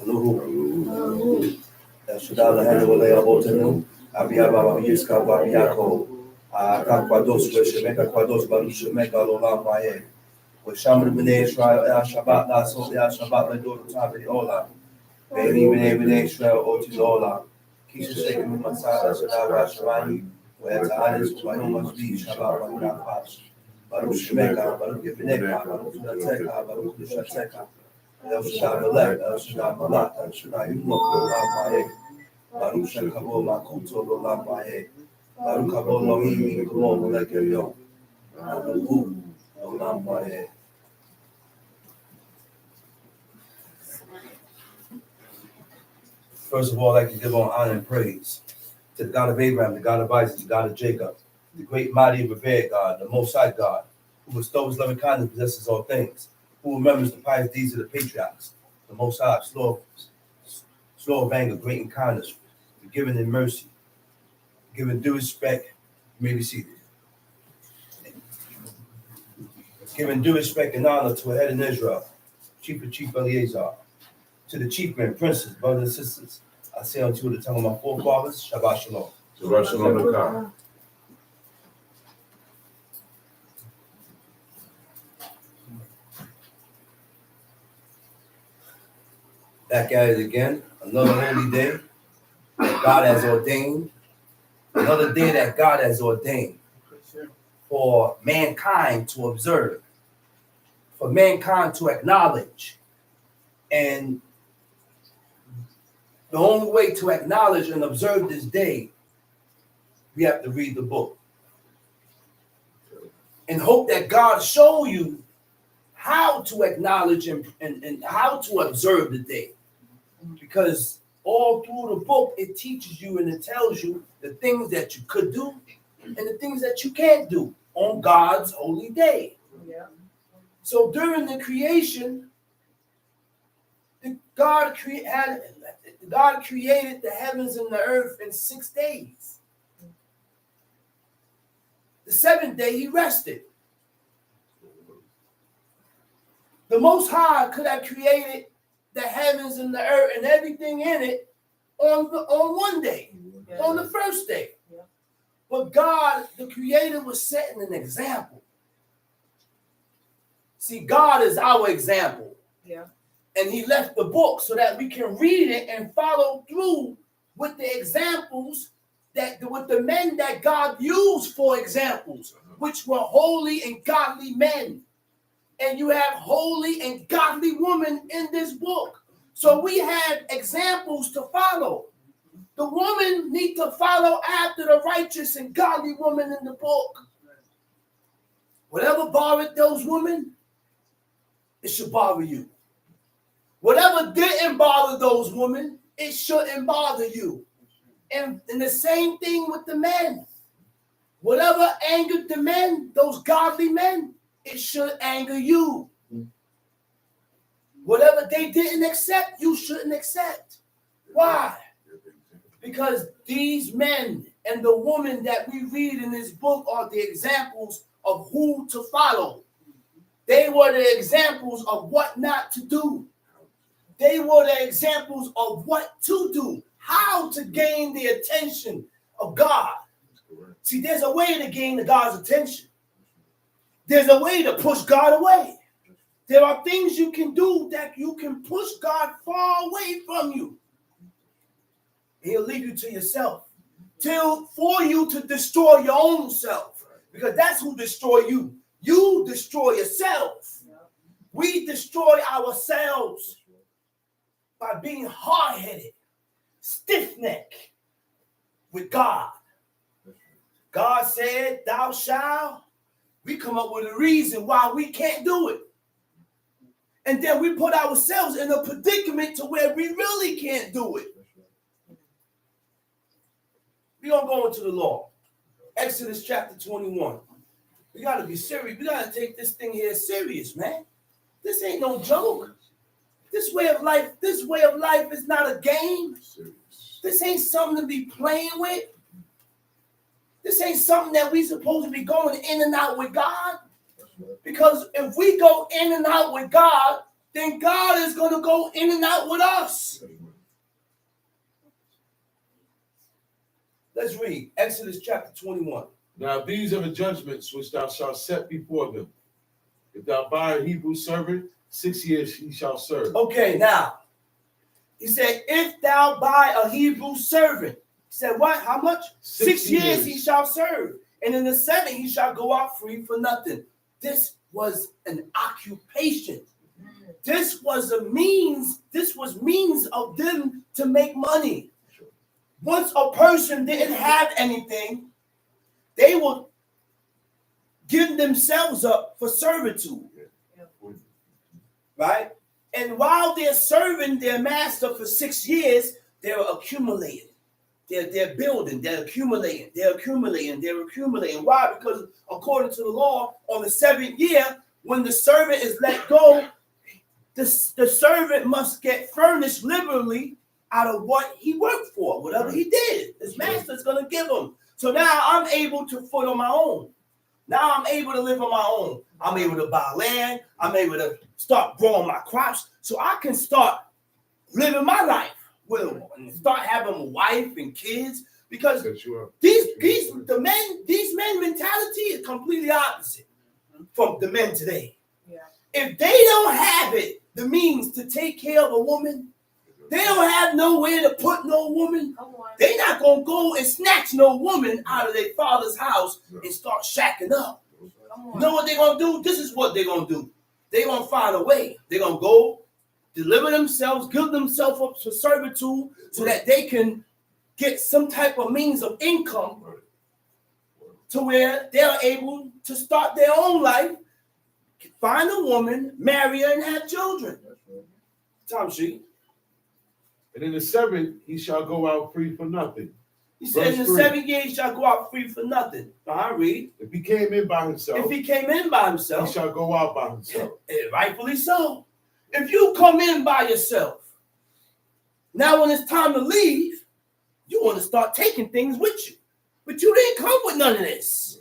Aluhu. Shadala Hanawale Abotenu, Abiaba Yiska Babiako, Kakwados, Shemeka Kwados, Baru Shemeka Lola Maye, with Shamar Bene Israel, Shabbat, Naso, Shabbat, Ledor, Tabi Ola, Baby Bene Israel, Otilola, Kisha Shaken Masada, Shadaba Shamani, where Tanis, Wayumas B, Shabbat, Wanapash, Baru Shemeka, Baru Gibeneka, Baru Shateka, Baru Shateka, El Shaddai Malek, El Shaddai Malak, El Shaddai Yumok, Maye. Baruch Shekabo Makuto Lamaye, Baruch Habo Lohim Kumo Molekeyo, Baruch Lamaye. First of all, I'd like to give on honor and praise to the God of Abraham, the God of Isaac, the God of Jacob, the great mighty and revered God, the Most High God, who bestows loving kindness and possesses all things, who remembers the pious deeds of the patriarchs, the Most High, slow of anger, great in kindness, given in mercy, given due respect, you may be seated. Giving due respect and honor to a head in Israel, Chief Eleazar, to the chief men, princes, brothers and sisters, I say unto you the tongue of my forefathers, Shabbat Shalom. Shabbat Shalom. Back at it again, another holy day that God has ordained, another day that God has ordained for mankind to observe, for mankind to acknowledge. And the only way to acknowledge and observe this day, we have to read the book and hope that God show you how to acknowledge and how to observe the day. Because all through the book, it teaches you and it tells you the things that you could do and the things that you can't do on God's holy day. Yeah. So during the creation, God created the heavens and the earth in 6 days. The seventh day, he rested. The Most High could have created the heavens and the earth and everything in it on one day, on the first day. Yeah. But God, the Creator, was setting an example. See, God is our example. Yeah. And he left the book so that we can read it and follow through with the examples with the men that God used for examples, which were holy and godly men. And you have holy and godly women in this book. So we have examples to follow. The woman needs to follow after the righteous and godly woman in the book. Whatever bothered those women, it should bother you. Whatever didn't bother those women, it shouldn't bother you. And the same thing with the men. Whatever angered the men, those godly men, it should anger you. Whatever they didn't accept, you shouldn't accept. Why? Because these men and the woman that we read in this book are the examples of who to follow. They were the examples of what not to do. They were the examples of what to do, how to gain the attention of God. See, there's a way to gain God's attention. There's a way to push God away. There are things you can do that you can push God far away from you. He'll lead you to yourself for you to destroy your own self, because that's who destroy you. You destroy yourself. We destroy ourselves by being hard-headed, stiff-necked with God. God said, thou shalt. We come up with a reason why we can't do it. And then we put ourselves in a predicament to where we really can't do it. We're going to go into the law. Exodus chapter 21. We got to be serious. We got to take this thing here serious, man. This ain't no joke. This way of life is not a game. This ain't something to be playing with. This ain't something that we supposed to be going in and out with God. Because if we go in and out with God, then God is going to go in and out with us. Let's read Exodus chapter 21. Now these are the judgments which thou shalt set before them. If thou buy a Hebrew servant, 6 years he shall serve. Okay, now, he said, if thou buy a Hebrew servant, he said, what? How much? 6 years he shall serve. And in the 7th, he shall go out free for nothing. This was an occupation. This was means of them to make money. Once a person didn't have anything, they would give themselves up for servitude. Right? And while they're serving their master for 6 years, they're accumulating. They're building, they're accumulating. Why? Because according to the law, on the 7th year, when the servant is let go, the servant must get furnished liberally out of what he worked for, whatever he did. His master's going to give him. So now I'm able to foot on my own. Now I'm able to live on my own. I'm able to buy land. I'm able to start growing my crops so I can start living my life with him and start having a wife and kids. Because these men mentality is completely opposite from the men today. Yeah. If they don't have it, the means to take care of a woman, they don't have nowhere to put no woman. They're not going to go and snatch no woman out of their father's house and start shacking up. You know what they're going to do? This is what they're going to do. They're going to find a way. They're going to go, deliver themselves, give themselves up to servitude so that they can get some type of means of income to where they're able to start their own life, find a woman, marry her, and have children. Tom Sheet. And in the 7th, he shall go out free for nothing. He said, in the 7th year, he shall go out free for nothing. I read. If he came in by himself. He shall go out by himself. Rightfully so. If you come in by yourself, now when it's time to leave, you want to start taking things with you. But you didn't come with none of this.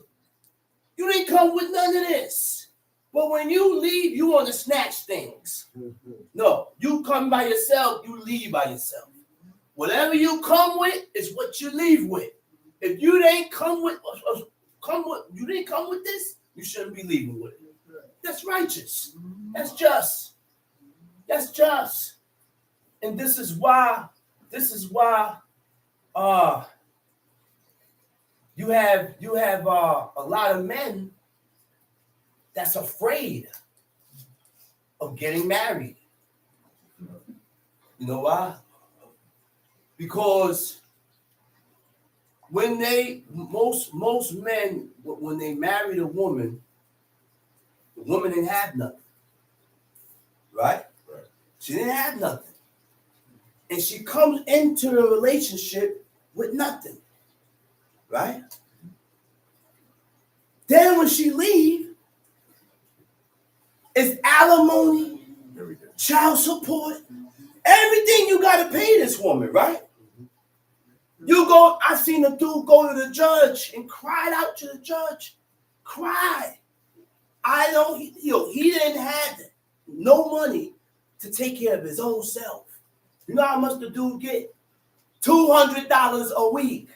But when you leave, you want to snatch things. No, you come by yourself, you leave by yourself. Whatever you come with is what you leave with. If you didn't come with this, you shouldn't be leaving with it. That's righteous. That's just. And this is why you have a lot of men that's afraid of getting married. You know why? Because when most men, when they married a woman, the woman didn't have nothing. Right? She didn't have nothing. And she comes into the relationship with nothing. Right? Then when she leaves, it's alimony, child support, everything you got to pay this woman, right? I seen a dude go to the judge and cried out to the judge. Cried. He didn't have no money to take care of his own self. You know how much the dude get? $200 a week.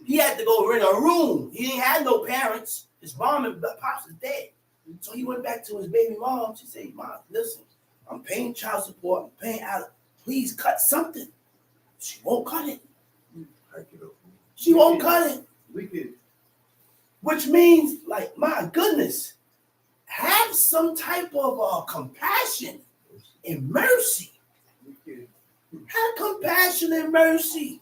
He had to go rent a room. He didn't have no parents. His mom and pops is dead. So he went back to his baby mom. She said, Mom, listen, I'm paying child support. I'm paying out. Please cut something. She won't cut it. She won't cut it. Which means, like, my goodness, have some type of compassion and mercy. Have compassion and mercy.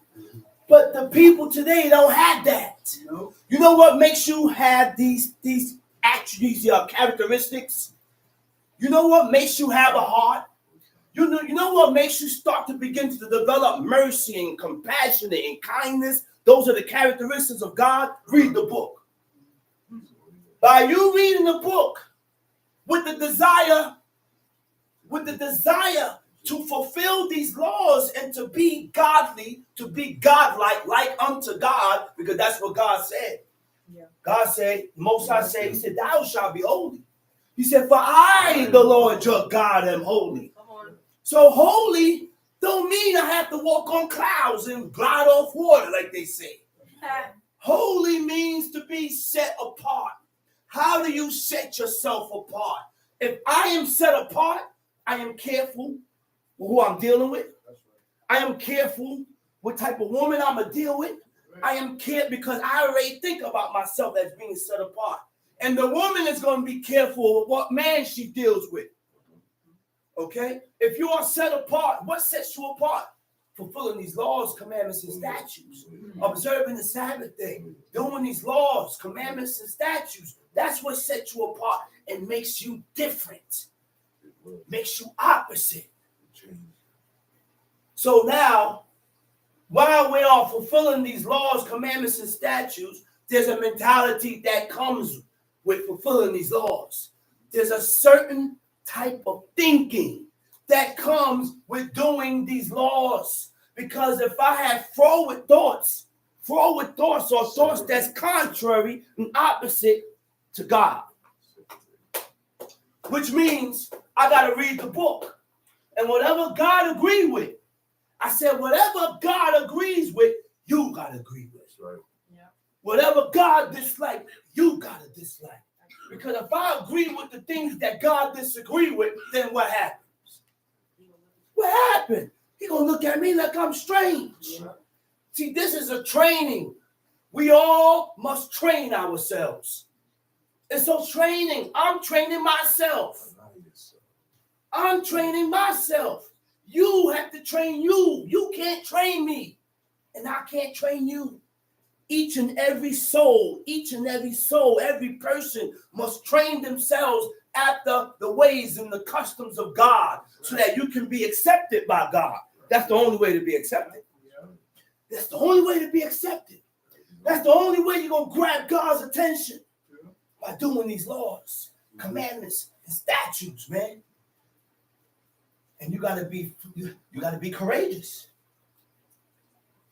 But the people today don't have that. No. You know what makes you have these characteristics? You know what makes you have a heart? You know what makes you start to begin to develop mercy and compassion and kindness? Those are the characteristics of God. Read the book. By you reading the book with the desire to fulfill these laws and to be godly, to be godlike, like unto God, because that's what God said. Yeah. God said, Most High said, He said, thou shalt be holy. He said, for I, the Lord your God, am holy. Come on. So holy don't mean I have to walk on clouds and glide off water, like they say. Holy means to be set apart. How do you set yourself apart? If I am set apart, I am careful with who I'm dealing with. I am careful what type of woman I'm going to deal with. I am careful because I already think about myself as being set apart. And the woman is going to be careful with what man she deals with. Okay? If you are set apart, what sets you apart? Fulfilling these laws, commandments, and statutes. Observing the Sabbath day. Doing these laws, commandments, and statutes. That's what sets you apart and makes you different. Makes you opposite. So now, while we are fulfilling these laws, commandments, and statutes, there's a mentality that comes with fulfilling these laws. There's a certain type of thinking that comes with doing these laws. Because if I have forward thoughts or thoughts that's contrary and opposite to God, which means I got to read the book. And whatever God agreed with, I said, whatever God agrees with, you got to agree with. Right. Yeah. Whatever God dislikes, you got to dislike. Because if I agree with the things that God disagrees with, then what happens? What happened? He's going to look at me like I'm strange. Yeah. See, this is a training. We all must train ourselves. And so training, I'm training myself. I'm training myself. You have to train you. You can't train me. And I can't train you. Each and every soul, every person must train themselves after the ways and the customs of God so that you can be accepted by God. That's the only way to be accepted. That's the only way to be accepted. That's the only way you're going to grab God's attention, by doing these laws, commandments, and statutes, man. And you gotta be courageous.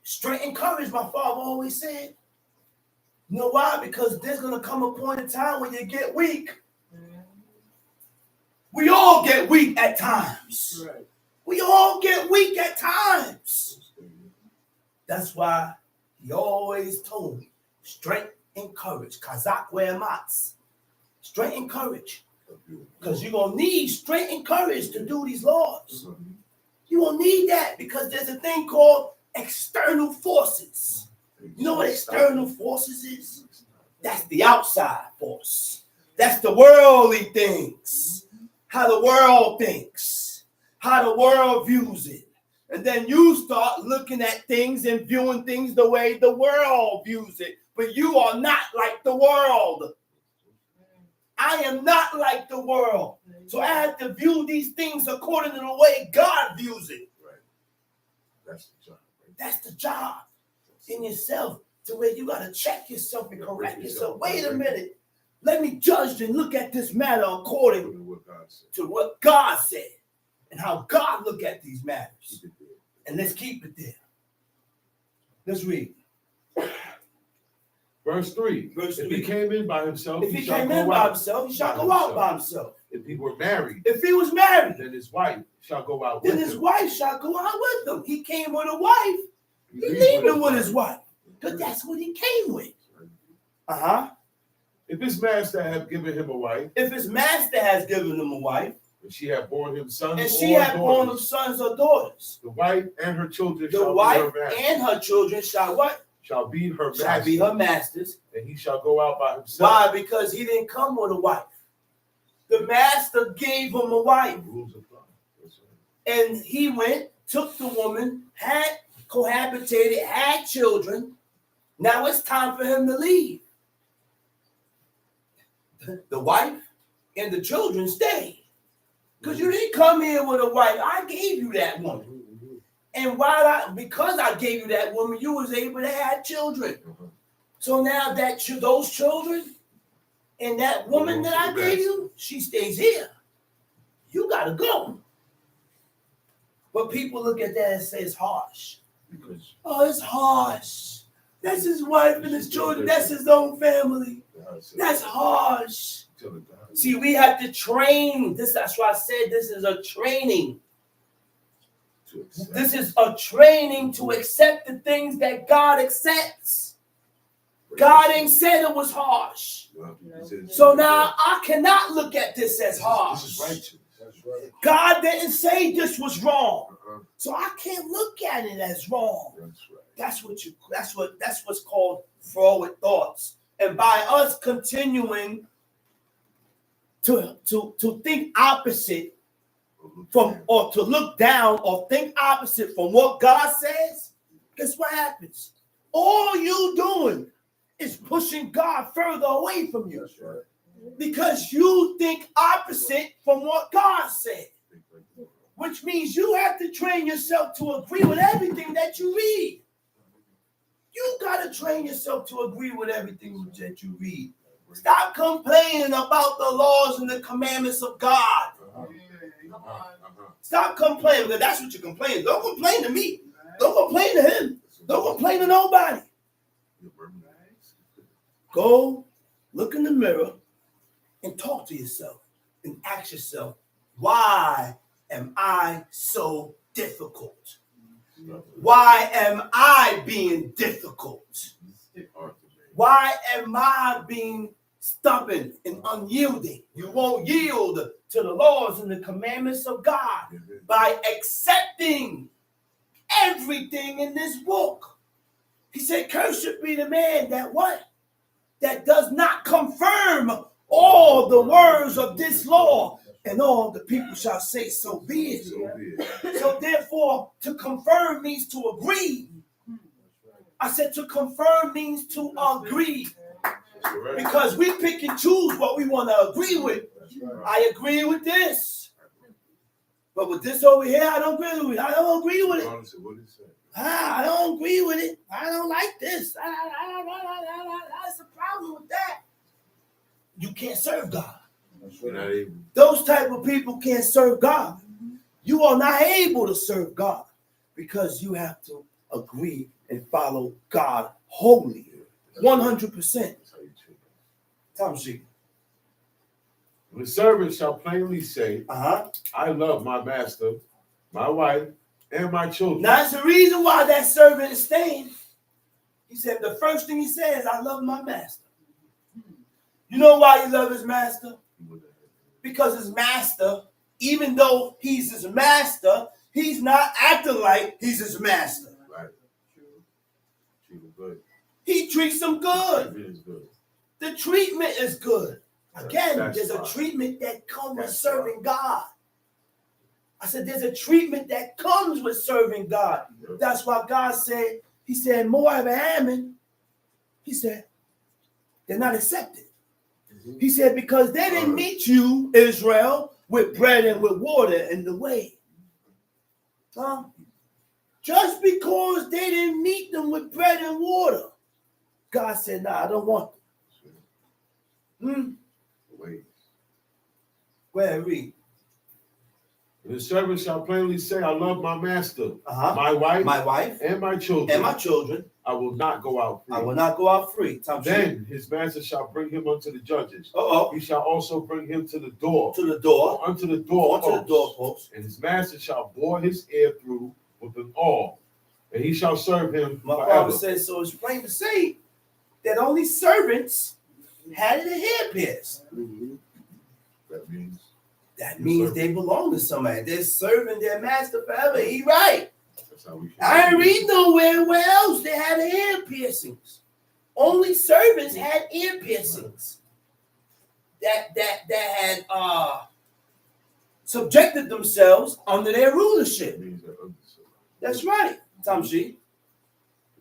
Strength and courage, my father always said. You know why? Because there's gonna come a point in time when you get weak. We all get weak at times. Right. We all get weak at times. That's why he always told me, strength and courage. Kazak we'emats. Strength and courage. Because you're going to need strength and courage to do these laws. You're going to need that because there's a thing called external forces. You know what external forces is? That's the outside force. That's the worldly things. How the world thinks. How the world views it. And then you start looking at things and viewing things the way the world views it. But you are not like the world. I am not like the world. So I have to view these things according to the way God views it. Right. That's the job. Right? That's the job in yourself, to where you got to check yourself and correct yourself. Wait a minute. Let me judge and look at this matter according to what God said and how God look at these matters. And let's keep it there. Let's read. Verse 3. If he came in by himself, if he came in by himself, he shall go out by himself. If he were married, if he was married, then his wife shall go out with him. Then his wife shall go out with him. He came with a wife. He leaving with his wife. Because that's what he came with. Uh-huh. If his master have given him a wife, if his master has given him a wife, and she have borne him sons and she have borne him sons or daughters, the wife and her children the shall wife be her master. And her children shall what? Shall be her master. Shall be her masters. And he shall go out by himself. Why? Because he didn't come with a wife. The master gave him a wife. And he went, took the woman, had cohabitated, had children. Now it's time for him to leave. The wife and the children stayed. Because you didn't come here with a wife. I gave you that woman. And because I gave you that woman, you was able to have children. So now that those children and that woman that I gave you, she stays here. You got to go. But people look at that and say it's harsh. Oh, it's harsh. That's his wife and his children. That's his own family. That's harsh. See, we have to train. That's why I said this is a training. This is a training to accept the things that God accepts. God ain't said it was harsh. So now I cannot look at this as harsh. This is righteous. God didn't say this was wrong. So I can't look at it as wrong. That's what's called forward thoughts. And by us continuing to think opposite from, or to look down or think opposite from what God says, guess what happens? All you doing is pushing God further away from you. Because you think opposite from what God said. Which means you have to train yourself to agree with everything that you read. You got to train yourself to agree with everything that you read. Stop complaining about the laws and the commandments of God. Stop complaining, because that's what you're complaining. Don't complain to me. Don't complain to him. Don't complain to nobody. Go look in the mirror and talk to yourself and ask yourself, why am I so difficult? Why am I being difficult? Why am I being stubborn and unyielding? You won't yield to the laws and the commandments of God by accepting everything in this book. He said, cursed be the man that what? That does not confirm all the words of this law. And all the people shall say, so be it. So therefore, to confirm means to agree. I said to confirm means to agree. Because we pick and choose what we want to agree with. I agree with this. But with this over here, I don't agree with it. I don't agree with it. I don't agree with it. I don't like this. That's a problem with that. You can't serve God. Those type of people can't serve God. You are not able to serve God because you have to agree and follow God wholly, 100%. Tom Sheik. The servant shall plainly say, I love my master, my wife, and my children. Now, that's the reason why that servant is staying. He said, the first thing he says, I love my master. You know why he loves his master? Because his master, even though he's his master, he's not acting like he's his master. Right. Good. He treats him good. Good. The treatment is good. Again, there's a treatment that comes with serving God. I said, there's a treatment that comes with serving God. That's why God said, he said, Moab and Ammon, he said, they're not accepted. He said, because they didn't meet you, Israel, with bread and with water in the way. Just because they didn't meet them with bread and water, God said, nah, I don't want them. Go ahead, read. The servant shall plainly say, I love my master, my wife, and my children. I will not go out free. I will not go out free. Then his master shall bring him unto the judges. He shall also bring him to the door. To the door. Unto the door. Unto the doorpost. And his master shall bore his ear through with an awl. And he shall serve him My forever. father says, so it's plain to say that only servants had their hair pierced. That means they belong to somebody. They're serving their master forever. He right. I ain't read nowhere where else they had ear piercings. Only servants had ear piercings that had subjected themselves under their rulership. That's right, Tamshi.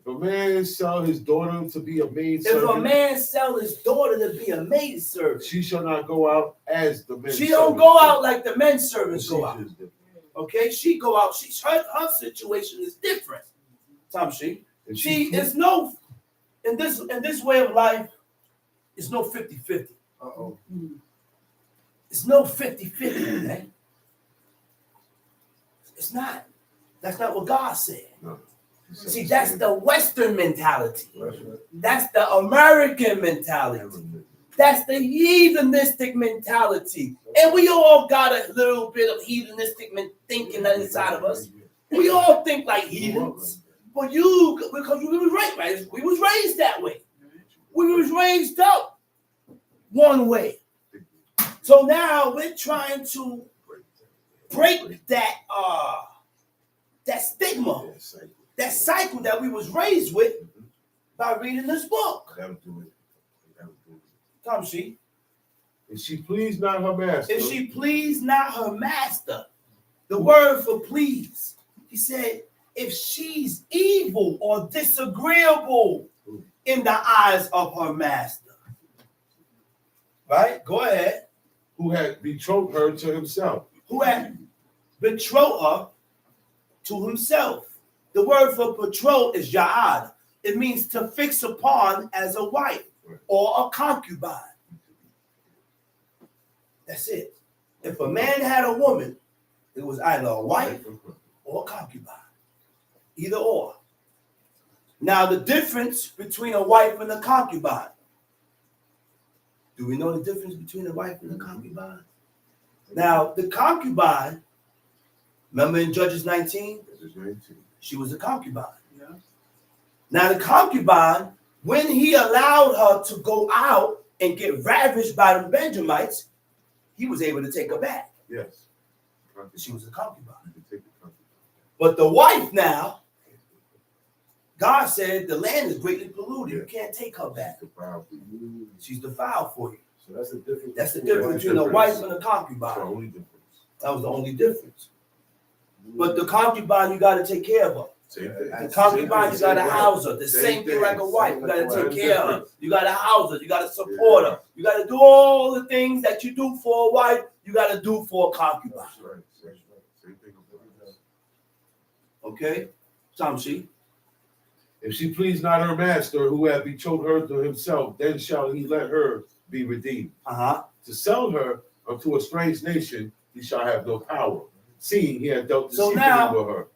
If a man sell his daughter to be a maidservant, if a man sell his daughter to be a maidservant, she shall not go out as the men. She don't go out like the men servants go out. Okay, she go out. Her situation is different. Tamshi. She is no in this way of life. It's no 50-50. It's no 50-50, man. It's not. That's not what God said. No. See, that's the Western mentality. That's the American mentality. That's the heathenistic mentality. And we all got a little bit of heathenistic thinking inside of us. We all think like heathens. But because we was raised that way. We was raised up one way. So now we're trying to break that stigma, that cycle that we was raised with by reading this book. Come, she. If she please not her master. If she please not her master. The word for please. He said, if she's evil or disagreeable in the eyes of her master. Right? Go ahead. Who had betrothed her to himself. Who had betrothed her to himself. The word for betrothed is ya'ad. It means to fix upon as a wife or a concubine. That's it. If a man had a woman, it was either a wife or a concubine. Either or. Now, the difference between a wife and a concubine. Do we know the difference between a wife and a concubine? Now, the concubine, remember in Judges 19? She was a concubine. Yeah. Now, the concubine, when he allowed her to go out and get ravished by the Benjamites, he was able to take her back. Yes. She was a concubine. But the wife now, God said the land is greatly polluted. You can't take her back. She's defiled for you. So that's the difference. That's the difference between a wife and a concubine. That was the only difference. But the concubine, you got to take care of her. The concubine, you got to house her. The same thing like a wife. You got to take care of her. You got to house her. You got to support her. You got to do all the things that you do for a wife, you got to do for a concubine. Okay? Tamshi. If she please not her master, who hath betrothed her to himself, then shall he let her be redeemed. To sell her unto a strange nation, he shall have no power, seeing he had dealt deceitfully with her.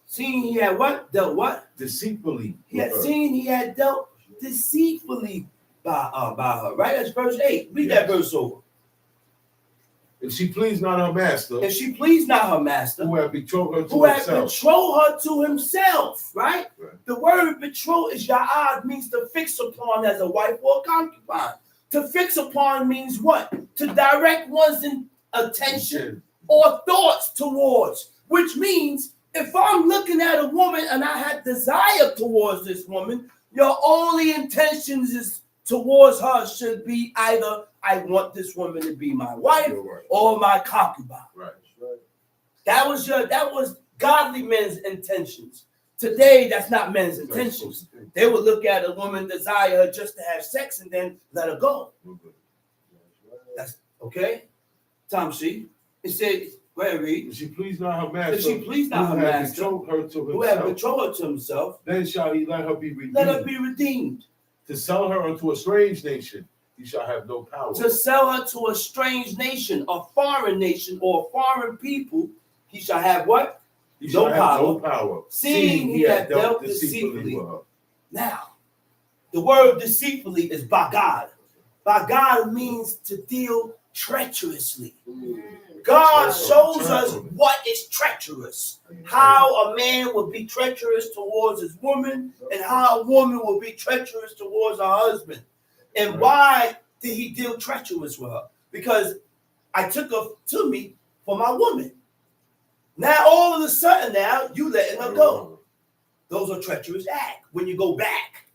Seeing he had what? Dealt what? Deceitfully. Seeing he had dealt deceitfully by her. Right? That's verse 8. Read that verse over. If she please not her master. If she please not her master. Who had betrothed her to himself. Who had betrothed her to himself. Right? The word betrothed is ya'ad, means to fix upon as a wife or a concubine. To fix upon means what? To direct one's attention or thoughts towards. Which means if I'm looking at a woman and I had desire towards this woman, your only intentions is towards her should be either I want this woman to be my wife or my concubine. Right. That was godly men's intentions. Today, that's not men's intentions. They would look at a woman, desire her just to have sex, and then let her go. That's okay. Tamshi. It said, go ahead, read. If she please not her master, if she please not her master, who had betrothed her to himself, then shall he let her be redeemed. Let her be redeemed. To sell her unto a strange nation, he shall have no power. To sell her to a strange nation, a foreign nation, or a foreign people, he shall have what? He shall have no power. Seeing he had dealt deceitfully with her. Now, the word deceitfully is bagad. Bagad means to deal treacherously. God shows us what is treacherous. How a man will be treacherous towards his woman and how a woman will be treacherous towards her husband. And why did he deal treacherous with her? Because I took her to me for my woman. Now, all of a sudden now, you letting her go. Those are treacherous acts when you go back.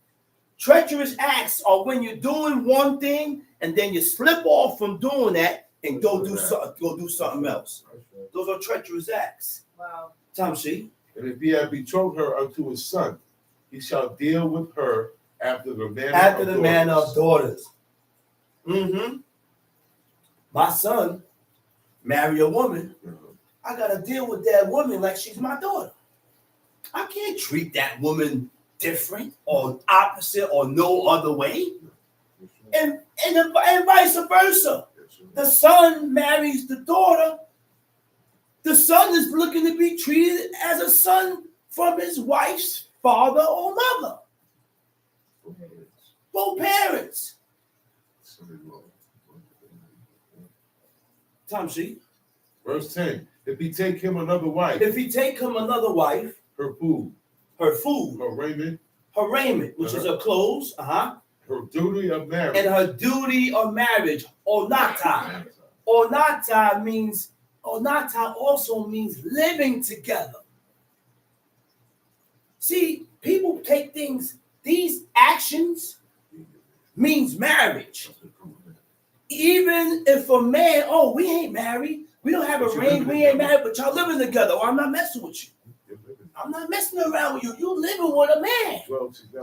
Treacherous acts are when you're doing one thing and then you slip off from doing that and go do something else. Those are treacherous acts. Wow. Tamshi. And if he have betrothed her unto his son, he shall deal with her after the manner of daughters. My son marry a woman. I gotta deal with that woman like she's my daughter. I can't treat that woman different or opposite or no other way. And vice versa. The son marries the daughter. The son is looking to be treated as a son from his wife's father or mother. Both parents. Tamshi. Verse 10. If he take him another wife. Her food. Her raiment. Her raiment, which is her clothes. Her her duty of marriage. And her duty of marriage. Onata. Onata also means living together. See, people take things, these actions means marriage. Even if a man, oh, we ain't married, we don't have a ring, we ain't married, but y'all living together, or I'm not messing with you. I'm not messing around with you. You living with a man.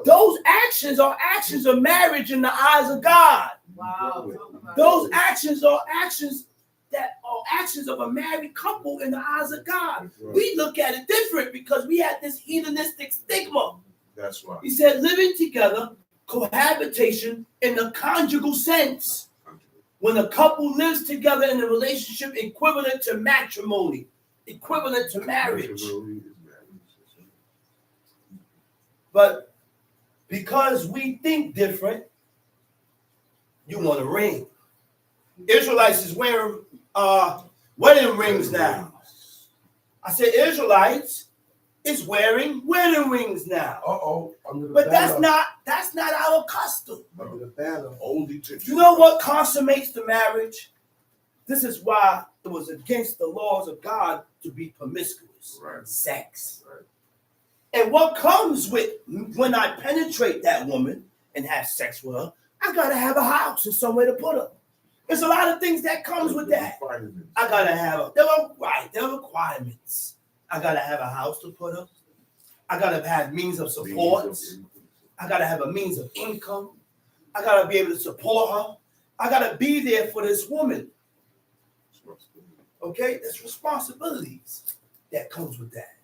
Those actions are actions of marriage in the eyes of God. Wow. Those actions are actions that are actions of a married couple in the eyes of God. We look at it different because we had this hedonistic stigma. That's right. He said living together, cohabitation in the conjugal sense. When a couple lives together in a relationship equivalent to matrimony, equivalent to marriage. But because we think different, you want a ring. Israelites is wearing wedding rings now. I said Israelites is wearing wedding rings now. But that's not our custom. You know what consummates the marriage? This is why it was against the laws of God to be promiscuous. Right. Sex. Right. And what comes with when I penetrate that woman and have sex with her, I gotta have a house and somewhere to put her. There's a lot of things that comes with that. I gotta have there are requirements. I gotta have a house to put her. I gotta have means of support. I gotta have a means of income. I gotta be able to support her. I gotta be there for this woman. Okay, there's responsibilities that comes with that.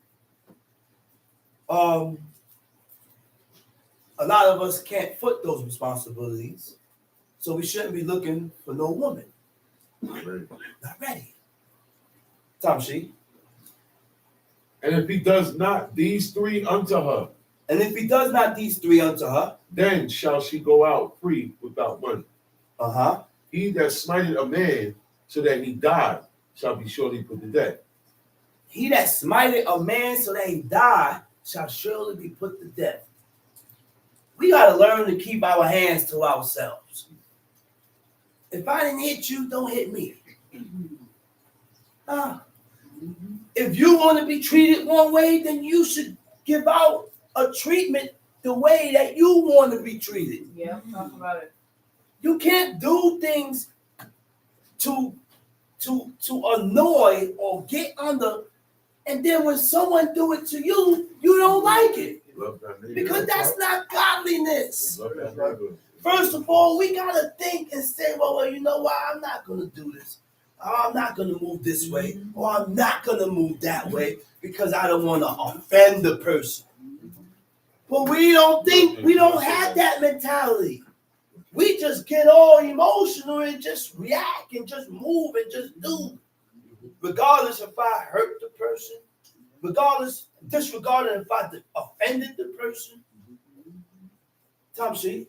A lot of us can't foot those responsibilities, so we shouldn't be looking for no woman. Not ready. Tamshi. And if he does not these three unto her, then shall she go out free without money. He that smited a man so that he died shall be surely put to death. He that smited a man so that he died shall surely be put to death. We got to learn to keep our hands to ourselves. If I didn't hit you, don't hit me. If you want to be treated one way, then you should give out a treatment the way that you want to be treated. Yeah, talk about it. You can't do things to annoy or get under, and then when someone do it to you, you don't like it. Because that's not godliness. First of all, we gotta think and say, well, you know what? I'm not gonna do this. I'm not gonna move this way, or I'm not gonna move that way because I don't want to offend the person. But we don't have that mentality. We just get all emotional and just react and just move and just do. Regardless if I hurt the person, disregarding if I offended the person. Tamshi.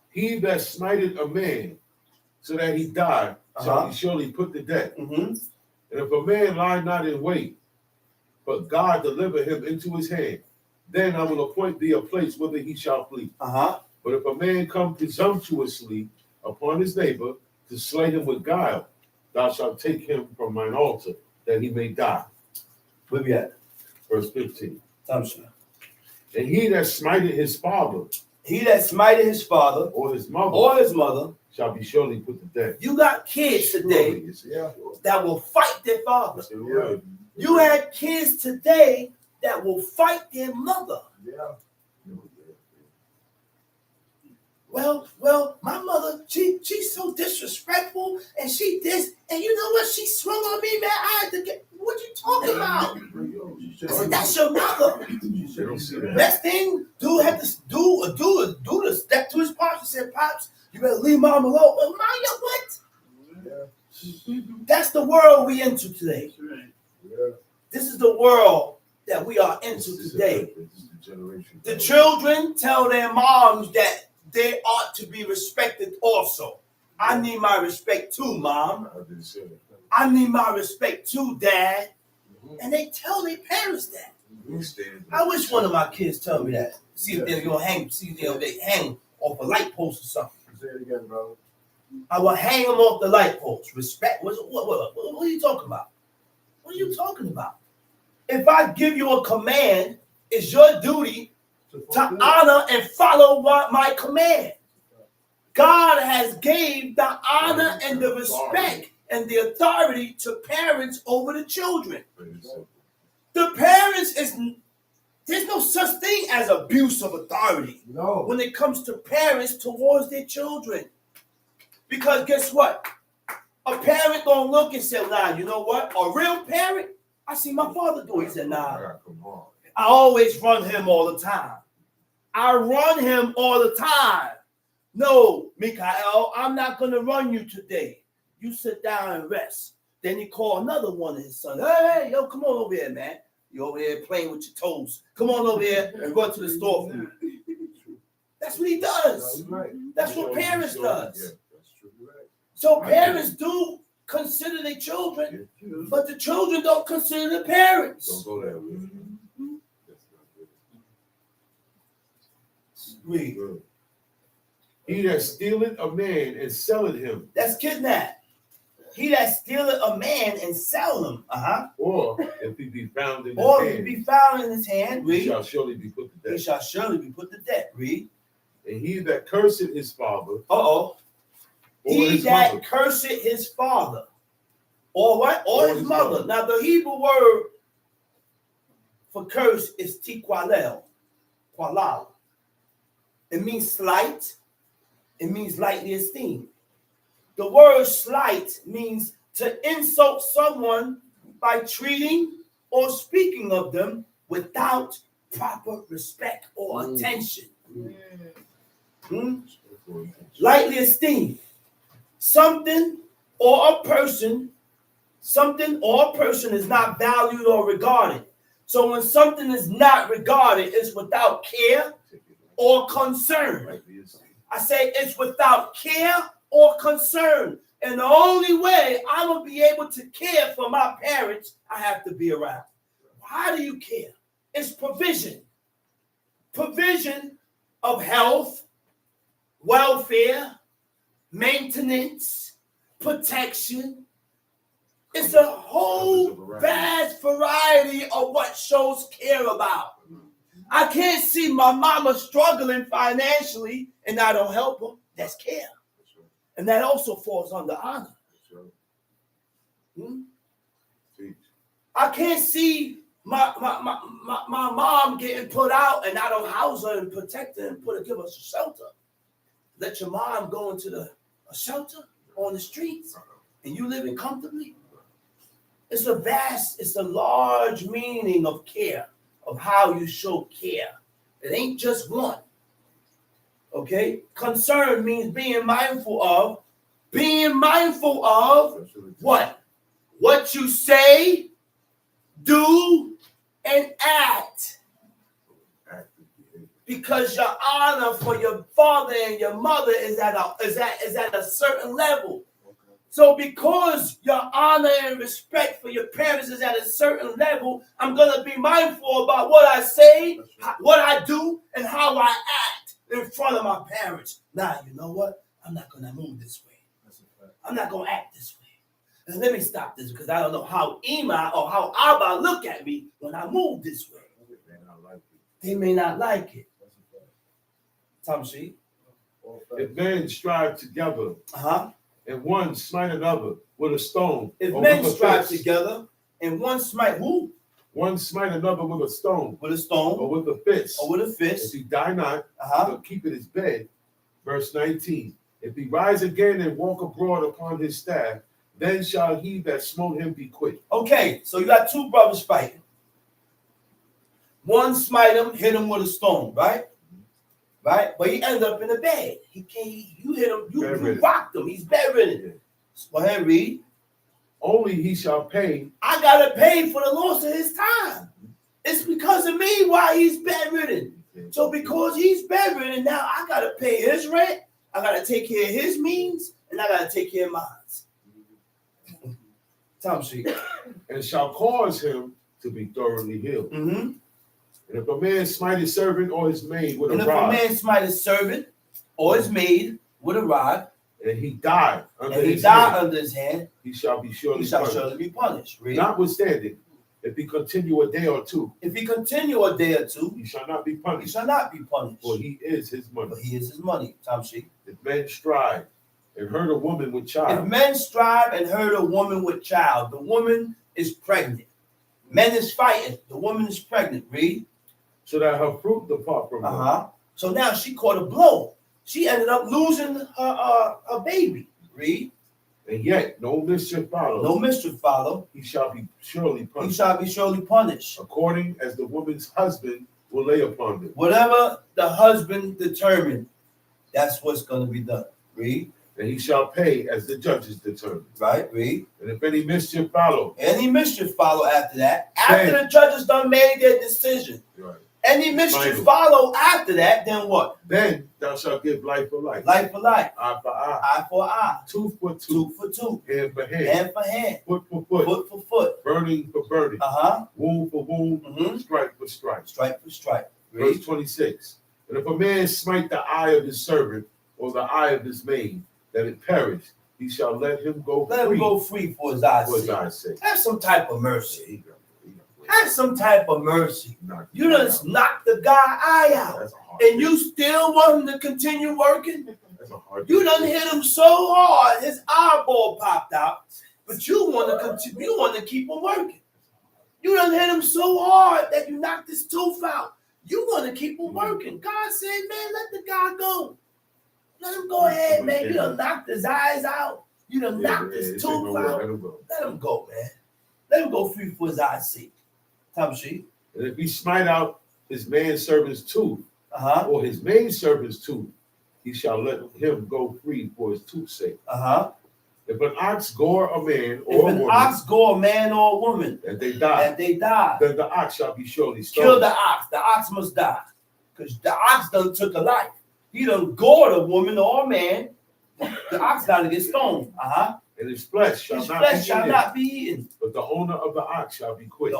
He that smited a man so that he died shall be surely put to death. And if a man lie not in wait, but God deliver him into his hand, then I will appoint thee a place whither he shall flee. But if a man come presumptuously upon his neighbor to slay him with guile, thou shalt take him from mine altar, that he may die. Where we at? Verse 15. Tamshi. And he that smited his father, or his mother, shall be surely put to death. You got kids today that will fight their father. You had kids today that will fight their mother. Well, my mother, she's so disrespectful, and she this, and you know what? She swung on me, man. I had to get. What you talking about? I said, that's your mother. Next thing, dude had to do the step to his pops and said, "Pops, you better leave mom alone." Well, Maya, what? That's the world we into today. This is the world that we are into today. The children tell their moms that they ought to be respected also. I need my respect too, Mom. I need my respect too, Dad. And they tell their parents that. I wish one of my kids tell me that. See if they're gonna hang. See if they hang off a light post or something. Say it again, bro. I will hang him off the light post. Respect. What are you talking about? What are you talking about? If I give you a command, it's your duty to honor and follow my command. God has gave the honor and the respect and the authority to parents over the children. The parents there's no such thing as abuse of authority when it comes to parents towards their children. Because guess what? A parent gonna look and say, nah, you know what? A real parent, I see my father do it. He said, nah, I always run him all the time. I run him all the time. No, Mikael, I'm not going to run you today. You sit down and rest. Then he called another one of his sons. Hey, yo, come on over here, man. You over here playing with your toes. Come on over here and run to the store for me. That's what he does. That's what parents does. So parents do consider their children, but the children don't consider the parents. Don't go that way. Read. He that stealeth a man and selleth him. That's kidnap. He that stealeth a man and sell him. Or if he be found in his or hand. if he be found in his hand. Read. He shall surely be put to death. He shall surely be put to death. Read. And he that curseth his father. He that curseth his father. Or what? Or his mother. Now the Hebrew word for curse is tiqualel. Qualal. It means slight. It means lightly esteemed. The word slight means to insult someone by treating or speaking of them without proper respect or attention. Lightly esteemed. Something or a person is not valued or regarded. So when something is not regarded, it's without care or concern. I say it's without care or concern. And the only way I'm going to be able to care for my parents, I have to be around. How do you care? It's provision. Provision of health, welfare, maintenance, protection. It's a whole vast variety of what shows care about. I can't see my mama struggling financially and I don't help her. That's care. And that also falls under honor. I can't see my mom getting put out and I don't house her and protect her and give her shelter. Let your mom go into a shelter on the streets and you living comfortably. It's a large meaning of care, of how you show care. It ain't just one. Okay? Concern means being mindful of what? What you say, do, and act. Because your honor for your father and your mother is at a certain level. So because your honor and respect for your parents is at a certain level, I'm going to be mindful about what I say, what I do, and how I act in front of my parents. Now, you know what? I'm not going to move this way. I'm not going to act this way. And let me stop this because I don't know how Ima or how Abba look at me when I move this way. They may not like it. Tamshi. If men strive together, and one smite another with a stone. If men strive together and one smite who? One smite another with a stone. With a stone. Or with a fist. Or with a fist. If he die not, he'll keep in his bed. Verse 19. If he rise again and walk abroad upon his staff, then shall he that smote him be quit. Okay, so you got two brothers fighting. One smite him, hit him with a stone, right? Right? But he ended up in the bed. You hit him, you rocked him. He's bedridden. Go ahead, read. Only he shall pay. I got to pay for the loss of his time. It's because of me why he's bedridden. So because he's bedridden, now I got to pay his rent. I got to take care of his means. And I got to take care of mine. Tom Street. And shall cause him to be thoroughly healed. Mm-hmm. And if a man smite his servant or his maid with a rod. And if a man smite his servant or his maid with a rod, and he died under his hand, he shall be surely punished. Read. Notwithstanding, if he continue a day or two, he shall not be punished. For he is his money. Tom Sheep. If men strive and hurt a woman with child, the woman is pregnant. Men is fighting. The woman is pregnant. Read. So that her fruit depart from her. So now she caught a blow. She ended up losing her baby. Read. And yet no mischief follow. He shall be surely punished. According as the woman's husband will lay upon them. Whatever the husband determined, that's what's going to be done. Read. And he shall pay as the judges determine. Right, read. And if any mischief follow after that, after the judges done made their decision, right. Any mischief follow after that, then what? Then thou shalt give life for life. Life for life. Eye for eye. Eye for eye. Tooth for tooth. Tooth for tooth. Hand for hand. Hand for hand. Foot for foot. Foot for foot. Burning for burning. Wound for wound. Stripe for stripe. Stripe for stripe. Verse 26. And if a man smite the eye of his servant or the eye of his maid, that it perish, he shall let him go free. Let him go free for his eye's sake. Have some type of mercy. Have some type of mercy. You done knocked the guy eye out, and you still want him to continue working? You done hit him so hard, his eyeball popped out, but you want to continue. You want to keep him working. You done hit him so hard that you knocked his tooth out. You want to keep him working. God said, man, let the guy go. Let him go ahead, man. You done knocked his eyes out. You done knocked his tooth out. Let him go, man. Let him go free for his eye's sake. Tom Sheep. And if he smite out his manservant's tooth, or his maidservant's tooth, he shall let him go free for his tooth's sake. If an ox gore a man or a woman, and they die, then the ox shall be surely stoned. Kill the ox. The ox must die, because the ox done took a life. He done gored a woman or a man. The ox got to get stoned. And his flesh shall not be eaten. But the owner of the ox shall be quit.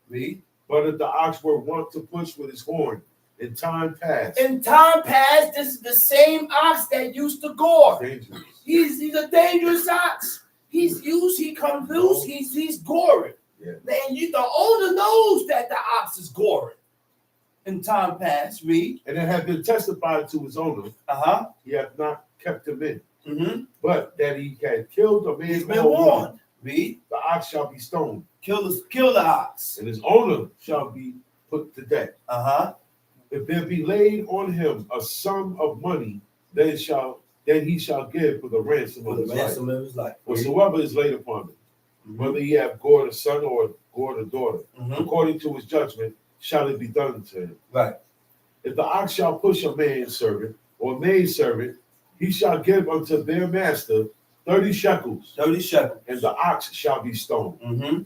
Read. But if the ox were wont to push with his horn in time past. This is the same ox that used to gore. Dangerous. He's a dangerous ox. He comes loose, he's goring. Yeah. Man, the owner knows that the ox is goring. In time past, read. And it had been testified to his owner. He hath not kept him in. But that he had killed a man. He's been warned. Read. The ox shall be stoned. Kill the ox. And his owner shall be put to death. If there be laid on him a sum of money, then he shall give for the ransom of his life. Whatsoever is laid upon him, whether he have gored a son or gored a daughter, according to his judgment, shall it be done to him. Right. If the ox shall push a manservant or maidservant, he shall give unto their master 30 shekels. 30 shekels. And the ox shall be stoned. And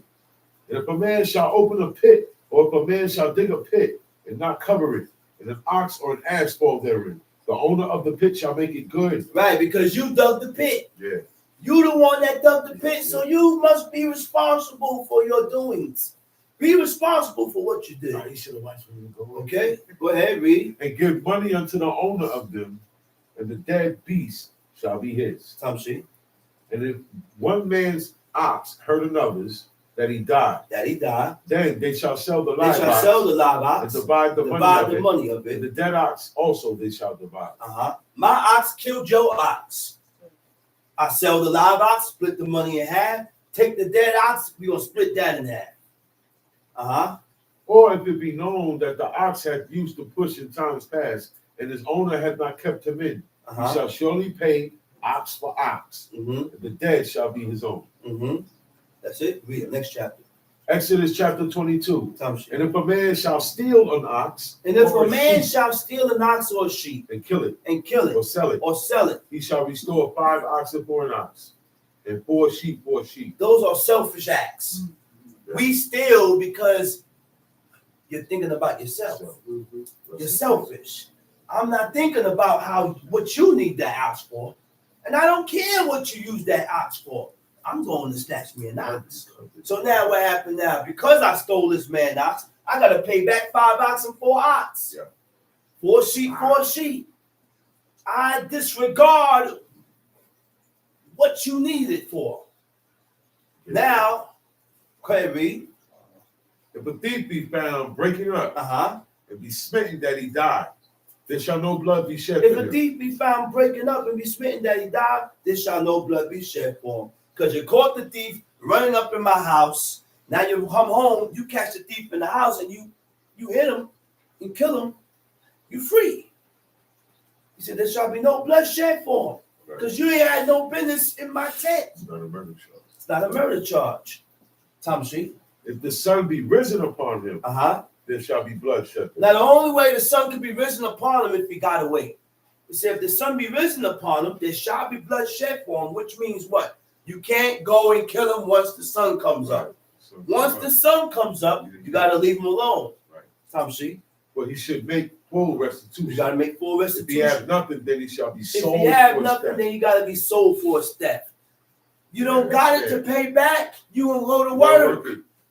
if a man shall open a pit, or if a man shall dig a pit and not cover it, and an ox or an ass fall therein, the owner of the pit shall make it good. Right, because you dug the pit. Yeah. You the one that dug the pit, so you must be responsible for your doings. Be responsible for what you did. He should have watched me go. Okay, go ahead, read. And give money unto the owner of them, and the dead beast shall be his. Tom Sheep. And if one man's ox hurt another's, that he died, then they shall sell the live ox, and divide the money of it. And the dead ox also they shall divide. My ox killed your ox. I sell the live ox, split the money in half. Take the dead ox, we're going to split that in half. Or if it be known that the ox had used to push in times past, and his owner had not kept him in, he shall surely pay ox for ox. And the dead shall be his own. That's it. Read the next chapter. Exodus chapter 22. And if a man shall steal an ox, or a sheep, and kill it, or sell it, he shall restore 5 oxen for an ox, and 4 sheep for a sheep. Those are selfish acts. We steal because you're thinking about yourself. You're selfish. I'm not thinking about what you need that ox for, and I don't care what you use that ox for. I'm going to snatch me an ox. So now what happened now? Because I stole this man's ox, I got to pay back 5 ox and 4 ox. 4 sheep, 4 sheep. I disregard what you need it for. Now, Query. If a thief be found breaking up and be smitten that he died, there shall no blood be shed If for a him. thief be found breaking up and be smitten that he died, there shall no blood be shed for him. Because you caught the thief running up in my house. Now you come home, you catch the thief in the house, and you hit him and kill him, you free. He said, there shall be no blood shed for him. Because you ain't had no business in my tent. It's not a murder charge. It's not a murder charge. Tom Street. If the sun be risen upon him, there shall be blood shed. Now, the only way the sun can be risen upon him if he got away. He said, if the sun be risen upon him, there shall be blood shed for him, which means what? You can't go and kill him once the sun comes up. Once the sun comes up, you got to leave him alone. Right. Tom Street. But he should make full restitution. You got to make full restitution. If he have nothing, then he shall be sold. If you have nothing, then you got to be sold for a step. You don't got it to pay back, you will go to work.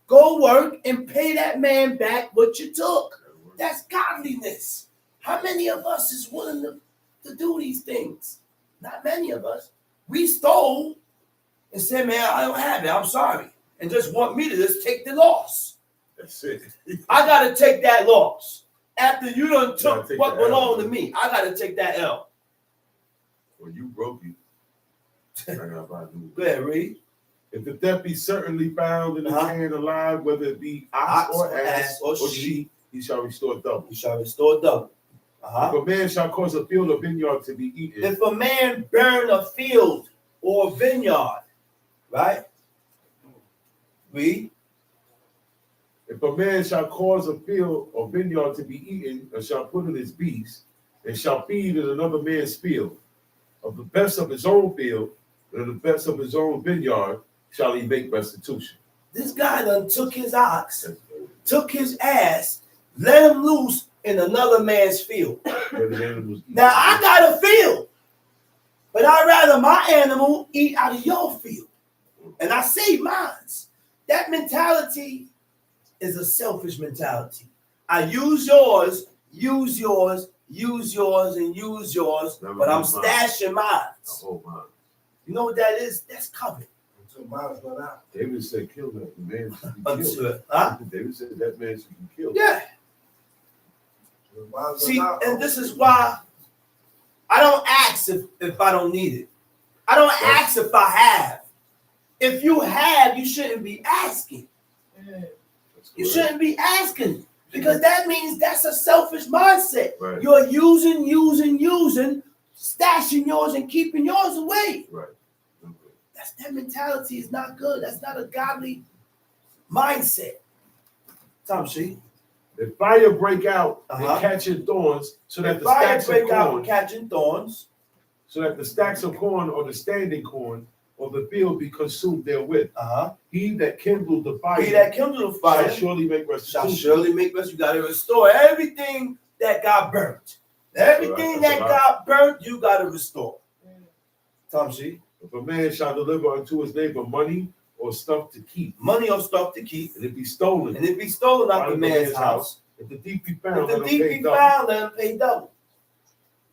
Go work and pay that man back what you took. That's godliness. How many of us is willing to do these things? Not many of us. We stole and said, man, I don't have it. I'm sorry. And just want me to just take the loss. That's it. I got to take that loss. After you done took what belonged to me, I got to take that L. Well, you broke it. Go ahead, read. If the theft be certainly found in his hand alive, whether it be ox or ass or sheep, he shall restore double. He shall restore double. If a man shall cause a field or vineyard to be eaten. If a man burn a field or vineyard, right? Read. If a man shall cause a field or vineyard to be eaten, and shall put in his beast, and shall feed in another man's field, of the best of his own field, and the best of his own vineyard, shall he make restitution. This guy done took his ox, took his ass, let him loose in another man's field. Now I got a field, but I'd rather my animal eat out of your field. And I save mine. That mentality is a selfish mentality. I use yours, use yours, use yours, and use yours, but I'm stashing mine. You know what that is? That's covet. Until mine's run out. David said, kill that man. David said that man should be killed. Yeah. See, and this is why I don't ask if I don't need it. I don't ask if I have. If you have, you shouldn't be asking. You shouldn't be asking because that means that's a selfish mindset. Right. You're using, stashing yours and keeping yours away. Right. That mentality is not good. That's not a godly mindset. Tom She. If fire break out and catching thorns, so that the stacks of corn, catching thorns, so that the stacks of corn or the standing corn or the field be consumed therewith. He that kindled the fire, shall surely make restitution. You got to restore everything that got burnt. Everything that got burnt, you got to restore. Tom She. If a man shall deliver unto his neighbor money or stuff to keep, and it be stolen, out the man's house. If the thief be found, let him pay double.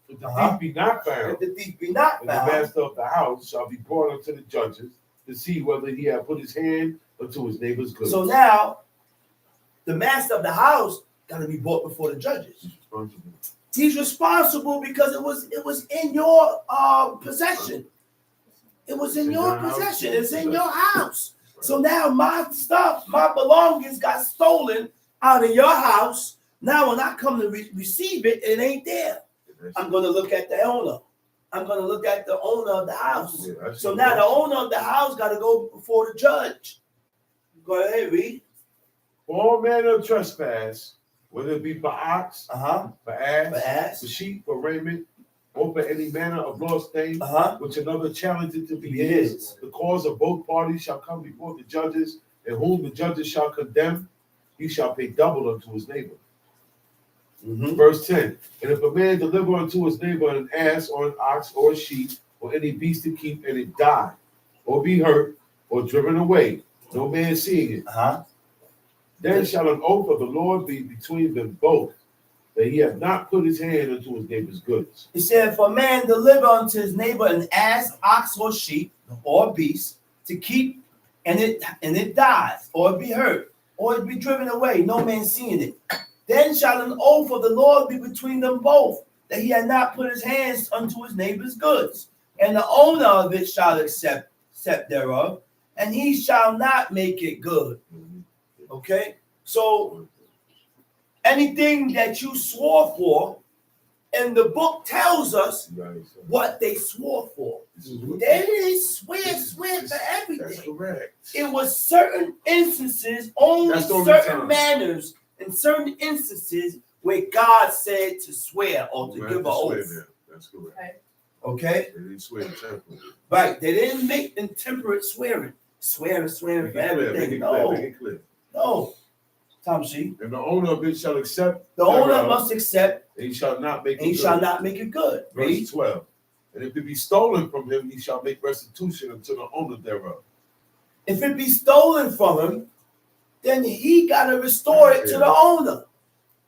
If the thief be not found, the master of the house shall be brought unto the judges to see whether he have put his hand unto his neighbor's goods. So now, the master of the house got to be brought before the judges. He's responsible because it was in your possession. It was in your possession. It's in your house. So now my stuff, my belongings got stolen out of your house. Now when I come to receive it, it ain't there. I'm going to look at the owner. I'm going to look at the owner of the house. So now the owner of the house got to go before the judge. Go ahead, read. For all manner of trespass, whether it be for ox, for ass, for sheep, for raiment, or for any manner of lost thing, which another challengeth to be his, the cause of both parties shall come before the judges, and whom the judges shall condemn, he shall pay double unto his neighbor. Verse 10, and if a man deliver unto his neighbor an ass or an ox or a sheep or any beast to keep, and it die, or be hurt, or driven away, no man seeing it, then shall an oath of the Lord be between them both, that he hath not put his hand into his neighbor's goods. He said, if a man deliver unto his neighbor an ass, ox, or sheep, or beast, to keep, and it dies, or it be hurt, or it be driven away, no man seeing it, then shall an oath of the Lord be between them both, that he had not put his hands unto his neighbor's goods. And the owner of it shall accept thereof, and he shall not make it good. Okay? So anything that you swore for, and the book tells us what they swore for. They didn't swear for everything. That's correct. It was certain instances, only certain manners, and certain instances where God said to swear or to give an oath. That's correct. Okay? They didn't swear temporarily. Right. They didn't make intemperate swearing. Swearing for everything. No. Tom C. And the owner of it shall accept. The owner must accept. And he shall not make it good. He shall not make it good. Verse 12. And if it be stolen from him, he shall make restitution unto the owner thereof. If it be stolen from him, then he got to restore it to the owner.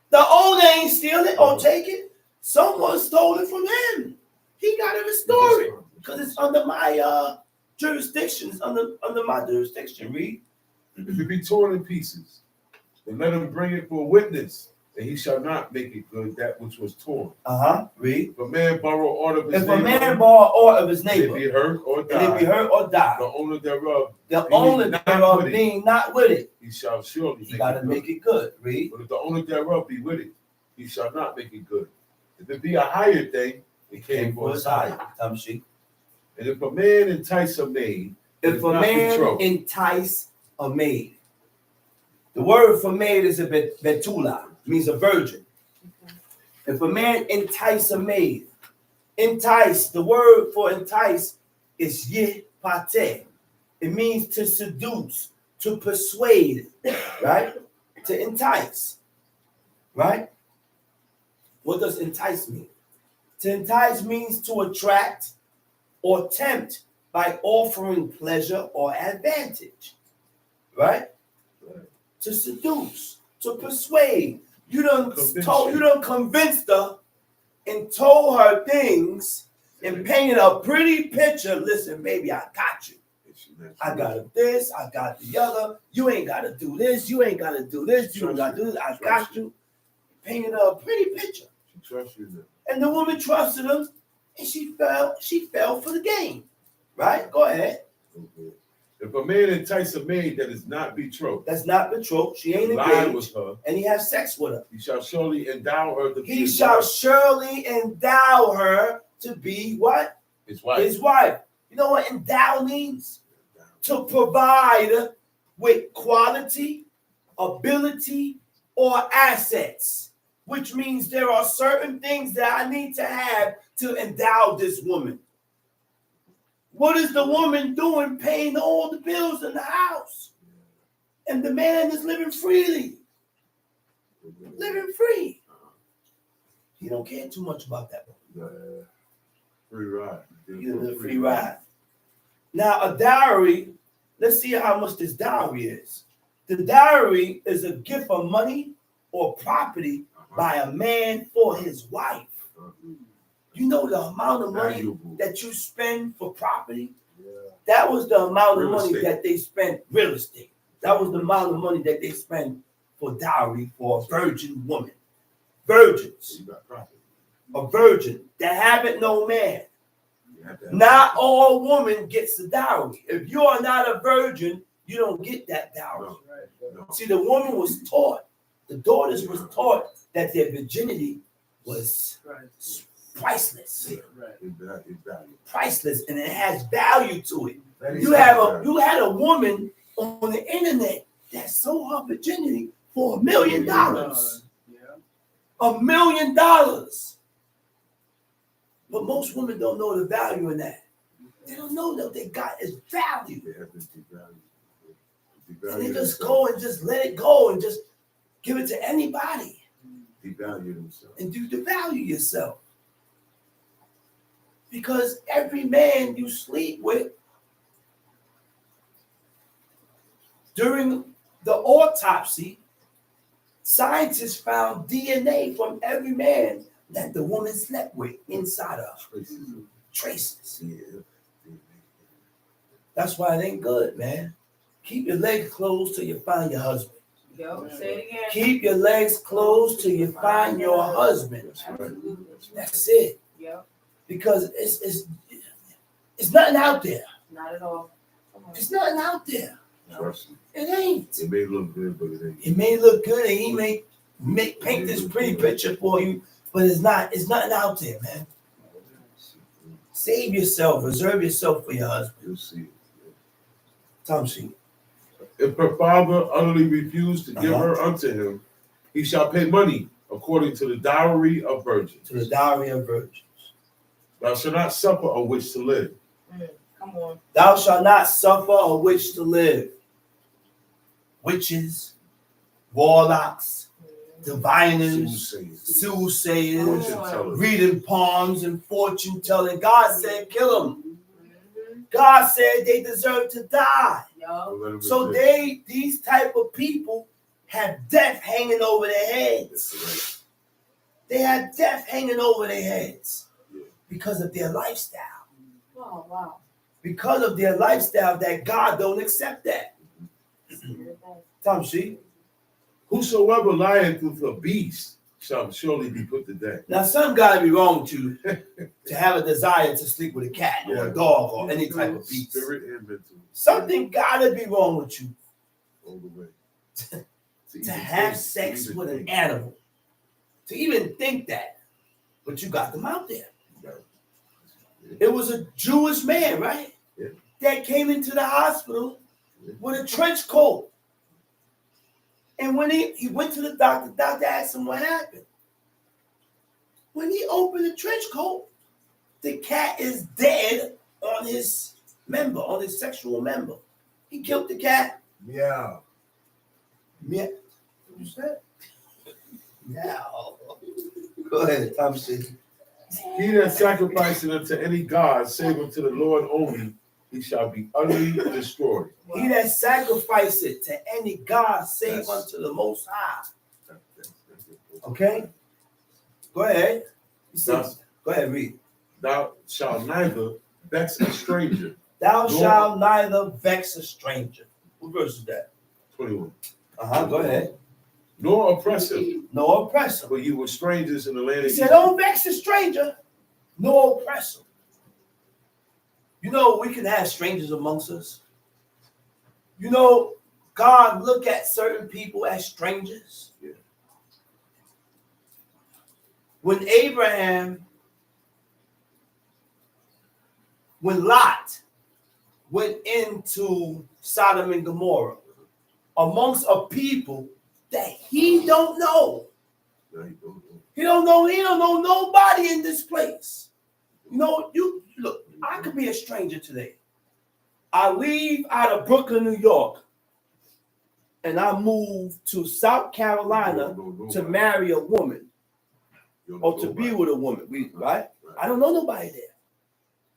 The owner ain't steal it or take it. Someone stole it from him. He got to restore it because it's under my jurisdiction. It's under my jurisdiction. Read. If it be torn in pieces, then let him bring it for a witness, and he shall not make it good that which was torn. Read. If a man borrow aught of his neighbor, and it be hurt or die, the owner thereof, being not with it, he shall surely make it good. Read. But if the owner thereof be with it, he shall not make it good. If it be a hired thing, it came for his hire. And if a man entice a maid, the word for maid is a Betrothal, means a virgin. If a man entice a maid, entice, the word for entice is yipate. It means to seduce, to persuade, right? To entice, right? What does entice mean? To entice means to attract or tempt by offering pleasure or advantage, right? To seduce, to persuade. You done convinced her and told her things and painted a pretty picture. Listen, baby, I got you. I got this, I got the other. You ain't got to do this. You ain't got to do this. You don't got to do this. I got you. Painted a pretty picture. She trusted him. And the woman trusted him, and she fell for the game. Right? Go ahead. Okay. If a man entice a maid that is not betrothed, she ain't engaged, with her, and he has sex with her, he shall surely endow her to be what? His wife. His wife. You know what endow means? To provide with quality, ability, or assets, which means there are certain things that I need to have to endow this woman. What is the woman doing? Paying all the bills in the house. And the man is living freely. Living free. He don't care too much about that. Free ride. Free ride. Now, a dowry, let's see how much this dowry is. The dowry is a gift of money or property by a man for his wife. You know the amount of money that you spend for property? Yeah. That was the amount of money that they spent, real estate. That was the amount of money that they spent for dowry for a virgin woman. Virgins. A virgin that haven't no man. Not all woman gets the dowry. If you are not a virgin, you don't get that dowry. No. See, the woman was taught, the daughters was taught that their virginity was priceless. Priceless, and it has value to it. You had a woman on the internet that sold her virginity for $1 million. $1 million. But most women don't know the value in that. They don't know that they got its value. And they just go and just let it go and just give it to anybody. Devalue themselves. And do devalue yourself. Because every man you sleep with, during the autopsy, Scientists found DNA from every man that the woman slept with inside of traces. That's why it ain't good, man. Keep your legs closed till you find your husband. Yo, say it again. Keep your legs closed till you find your husband. That's it. Yep. Because it's nothing out there. Not at all. It's nothing out there. It ain't. It may look good, but it ain't. It may look good, and he may paint this pretty picture for you, but it's not. It's nothing out there, man. Save yourself. Reserve yourself for your husband. You'll see it. Tom C. If her father utterly refused to give her unto him, he shall pay money according to the dowry of virgins. To the dowry of virgins. Thou shalt not suffer a witch to live. Come on. Thou shalt not suffer a witch to live. Witches, warlocks, diviners, soothsayers, reading palms and fortune telling. God said, kill them. God said they deserve to die. So these type of people have death hanging over their heads. They have death hanging over their heads because of their lifestyle. Oh, wow. Because of their lifestyle that God don't accept that. Tom C. Whosoever lieth with a beast shall surely be put to death. Now, something got to be wrong with you to have a desire to sleep with a cat or a dog or any type of beast. Spirit and mental. Something got to be wrong with you All the way. to have sex with an animal. To even think that. But you got them out there. It was a Jewish man, right? Yeah. That came into the hospital with a trench coat. And when he went to the doctor asked him what happened. When he opened the trench coat, the cat is dead on his member, on his sexual member. He killed the cat. Yeah. Yeah. What you said? Yeah. Go ahead, Tom C. He that sacrificeth unto any god, save unto the Lord only, he shall be utterly destroyed. He that sacrificeth to any god, save unto the Most High. Okay? Go ahead. Go ahead, read. Thou shalt neither vex a stranger. Thou shalt neither vex a stranger. What verse is that? 21. Go ahead. Nor oppress him. No oppressor. For you were strangers in the land of He said, don't vex a stranger, no oppressor. You know, we can have strangers amongst us. You know, God look at certain people as strangers. Yeah. When Lot went into Sodom and Gomorrah, amongst a people that he don't know. He don't know nobody in this place. You know, you look, I could be a stranger today. I leave out of Brooklyn, New York, and I move to South Carolina to marry a woman or to be with a woman. Right? I don't know nobody there.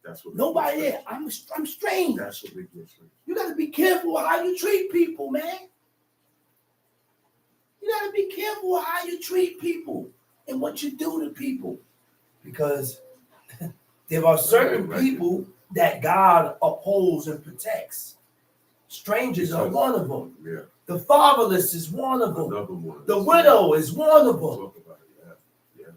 That's what nobody there. I'm strange. That's what makes you strange. You got to be careful how you treat people, man. You got to be careful how you treat people and what you do to people, because there are certain people that God upholds and protects. Strangers are one of them. Yeah. The fatherless is one of them. One. The widow is one of them. Talk about it. Yeah.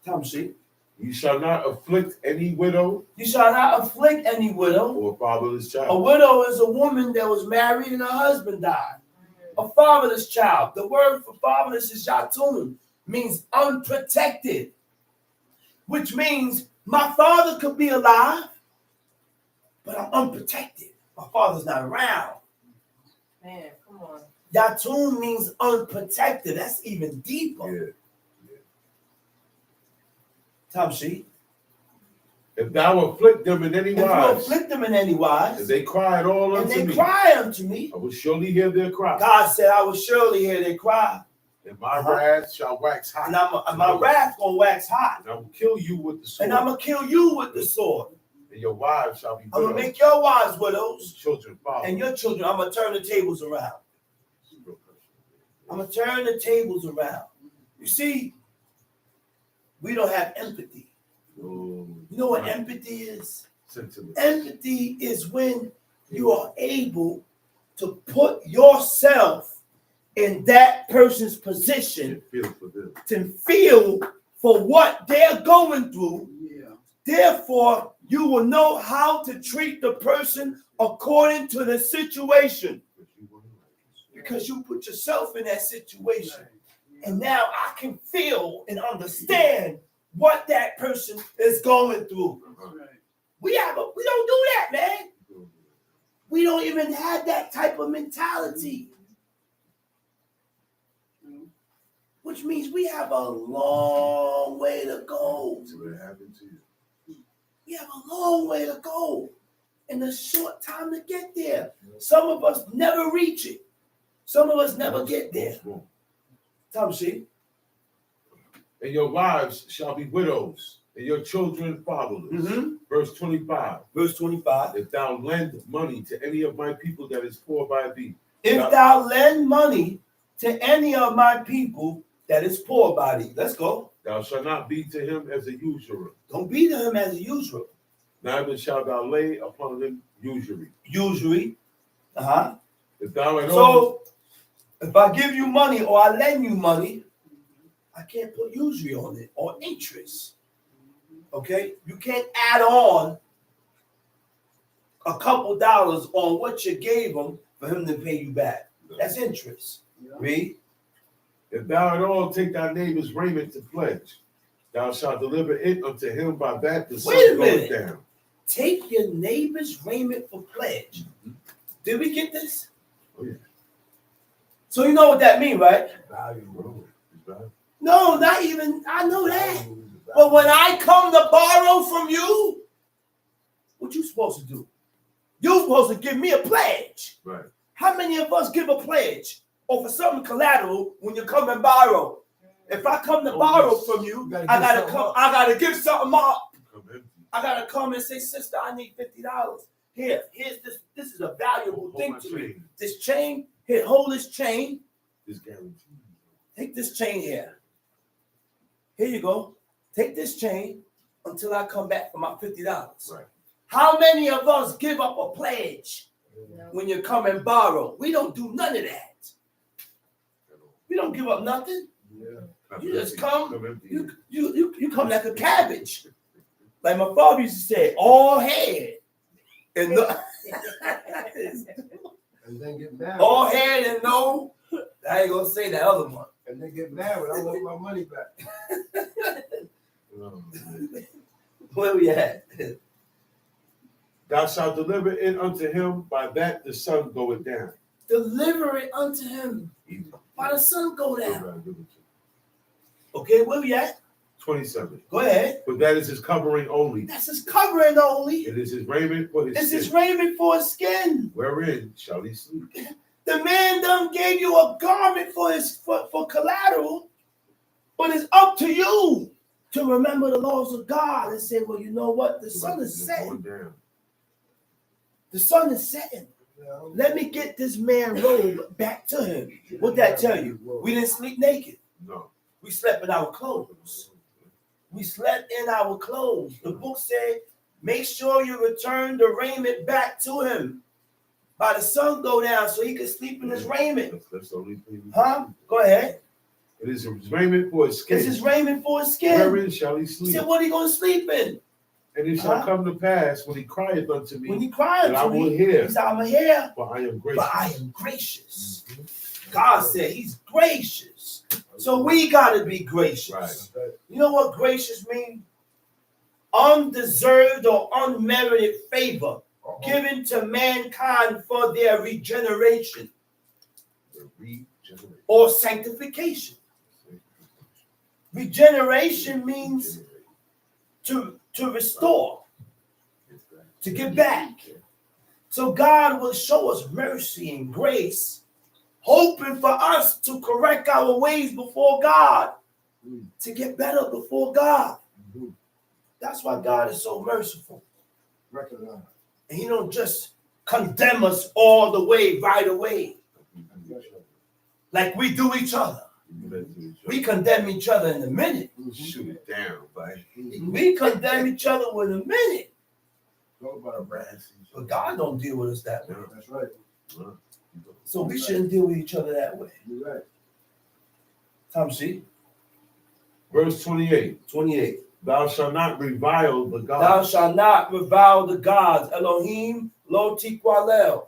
Tom C. You shall not afflict any widow. You shall not afflict any widow. Or fatherless child. A widow is a woman that was married and her husband died. A fatherless child. The word for fatherless is yatum, means unprotected, which means my father could be alive, but I'm unprotected. My father's not around. Man, come on. Yatum means unprotected. That's even deeper. Yeah. Tom C. If thou afflict them in any wise, and they cry all unto me, I will surely hear their cry. God said, I will surely hear their cry. And my wrath shall wax hot. And my wrath gonna wax hot. And I will kill you with the sword. And I'm gonna kill you with the sword. And your wives shall be widows. I'm gonna make your wives widows. And children fathers. And your children, I'm gonna turn the tables around. I'm going to turn the tables around. You see, we don't have empathy. Oh, You know what empathy is? sentiment. Empathy is when you are able to put yourself in that person's position Feel for them. to feel for what they're going through. Yeah. Therefore, you will know how to treat the person according to the situation because you put yourself in that situation. And now I can feel and understand what that person is going through. Right. We don't do that, man. We don't even have that type of mentality. Which means we have a long way to go. See what happened to you. We have a long way to go and a short time to get there. Some of us never reach it. Some of us never get there. Tom, see? And your wives shall be widows, and your children fatherless. Verse 25. Verse 25. If thou lend money to any of my people that is poor by thee. If thou lend money to any of my people that is poor by thee. Let's go. Thou shalt not be to him as a usurer. Don't be to him as a usurer. Neither shalt thou lay upon him usury. Usury. If thou at all. So, if I give you money or I lend you money, I can't put usury on it or interest. Okay? You can't add on a couple dollars on what you gave him for him to pay you back. That's interest. Read. If thou at all take thy neighbor's raiment to pledge, thou shalt deliver it unto him by that the sun goeth down. Take your neighbor's raiment for pledge. Did we get this? Oh, yeah. So you know what that means, right? Valuable. No, not even. I know that. But when I come to borrow from you, what you supposed to do? You're supposed to give me a pledge. Right. How many of us give a pledge or for something collateral when you come and borrow? If I come to borrow from you, I gotta give something up. I gotta come and say, sister, I need $50. Here's this. This is a valuable thing to me. This chain, here, hold this chain. This guarantee. Take this chain here. Here you go. Take this chain until I come back for my $50. Right. How many of us give up a pledge when you come and borrow? We don't do none of that. We don't give up nothing. Yeah. You just come. You come like a cabbage. Like my father used to say, all head. And And then get married. all head and no. I ain't gonna say the other one. And then get married. I want my money back. Where we at? Thou shalt deliver it unto him by that the sun goeth down. Deliver it unto him by the sun go down. Right. Okay, where we at? 27. Go ahead. But that is his covering only. That's his covering only. It is his raiment for his It's skin. his raiment for his skin. Wherein shall he sleep? The man done gave you a garment for collateral, but it's up to you to remember the laws of God and say, well, you know what? The sun is setting. The sun is setting. Let me get this man robe back to him. What'd that tell you? We didn't sleep naked. No. We slept in our clothes. We slept in our clothes. The book said, make sure you return the raiment back to him by the sun go down so he can sleep in his raiment. That's the only thing. Huh? Go ahead. It is his raiment for his skin. It's his raiment for his skin. Wherein shall he He sleep? said, what are you going to sleep in? And it shall come to pass when he crieth unto me, When he cried that I to will me, hear. he said, I'm here, For I am gracious. but I am gracious. God said he's gracious. So we got to be gracious. Right. You know what gracious means? Undeserved or unmerited favor given to mankind for their regeneration or sanctification. Regeneration means to restore, to give back. So God will show us mercy and grace, hoping for us to correct our ways before God, to get better before God. That's why God is so merciful. Recognize. And he don't just condemn us all the way, right away. like we do each other. We condemn each other in a minute. Shoot it down, buddy. We condemn each other in a minute. Talk about a brass. But God don't deal with us that way. That's right. So we shouldn't deal with each other that way. You're right. Tom, see? Verse 28. 28. Thou shalt not revile the Thou gods. shalt not revile the gods. Elohim lo tiqualel.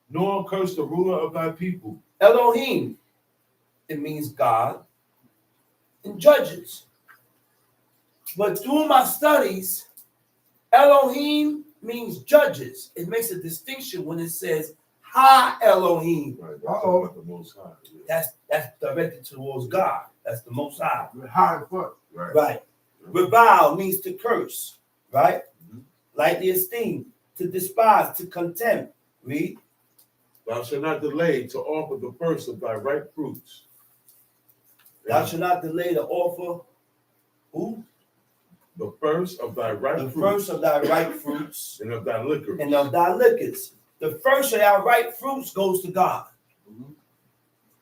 Nor curse the ruler of thy people. Elohim. It means God and judges. But through my studies, Elohim means judges. It makes a distinction when it says Ha Elohim. Right, that's about the Most High. Yeah. That's directed towards God. That's the Most High. We're high and foot. Right. Revile means to curse. Right? Mhm. Lightly esteem, to despise, to contemn. Read. Thou shalt not delay to offer the first of thy ripe fruits. Thou shalt not delay to offer who? The first of thy ripe The fruits. first of thy ripe fruits And of thy liquor. and of thy liquors. The first of thy ripe fruits goes to God. Mhm.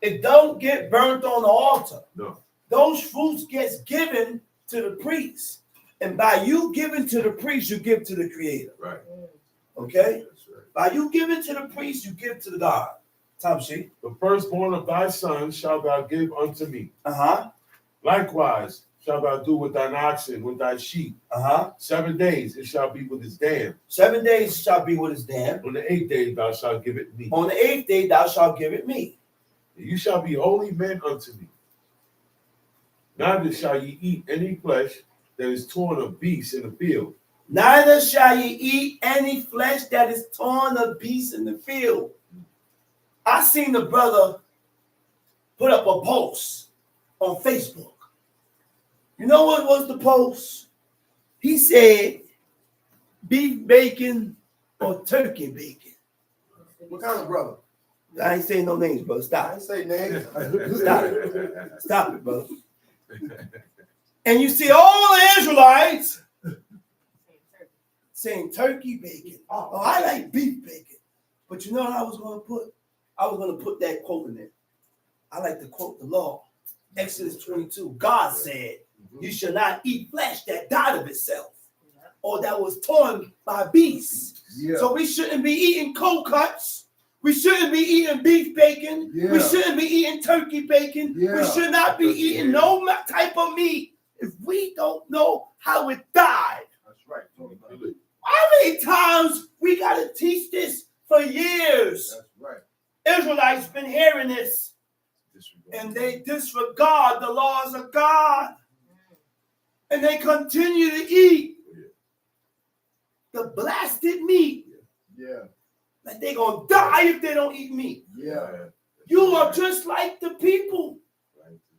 It don't get burnt on the altar. No. Those fruits gets given to the priest. And by you giving to the priest, you give to the Creator. Right. Okay? That's right. By you giving to the priest, you give to the God. Tom, see? The firstborn of thy sons shalt thou give unto me. Likewise shalt thou do with thine oxen, with thy sheep. 7 days it shall be with his dam. 7 days shall be with his dam. On the 8th day thou shalt give it me. On the 8th day thou shalt give it me. And you shall be holy men unto me. Neither shall ye eat any flesh that is torn of beasts in the field. Neither shall ye eat any flesh that is torn of beasts in the field. I seen the brother put up a post on Facebook. You know what was the post? He said beef bacon or turkey bacon. What kind of brother? I ain't saying no names, brother. I Stop ain't say names. Stop it. Stop it, brother. And you see all the Israelites saying turkey bacon. Oh, I like beef bacon. But you know what I was going to put? I was going to put that quote in there. I like to quote the law. Exodus 22. God said, you shall not eat flesh that died of itself or that was torn by beasts. Yeah. So we shouldn't be eating cold cuts. We shouldn't be eating beef bacon. Yeah. We shouldn't be eating turkey bacon. Yeah. We should not be eating no type of meat if we don't know how it died. That's right. Talk about it. How many times we got to teach this for years? That's right. Israelites been hearing this, and they disregard the laws of God, and they continue to eat the blasted meat. Yeah. Like they're going to die if they don't eat meat. Yeah. You are just like the people,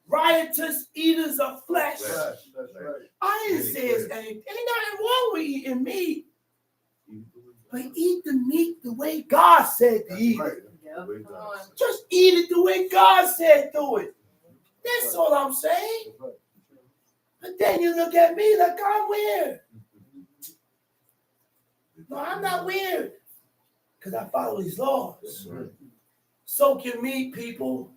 riotous eaters of flesh. That's right. I didn't say it's anything. Ain't nothing wrong with eating meat. But eat the meat the way God said to eat Right. it. Yep, come on. Just eat it the way God said do it. That's all I'm saying. That's right. But then you look at me like I'm weird. No, I'm not weird. Because I follow these laws. Soak your meat, people.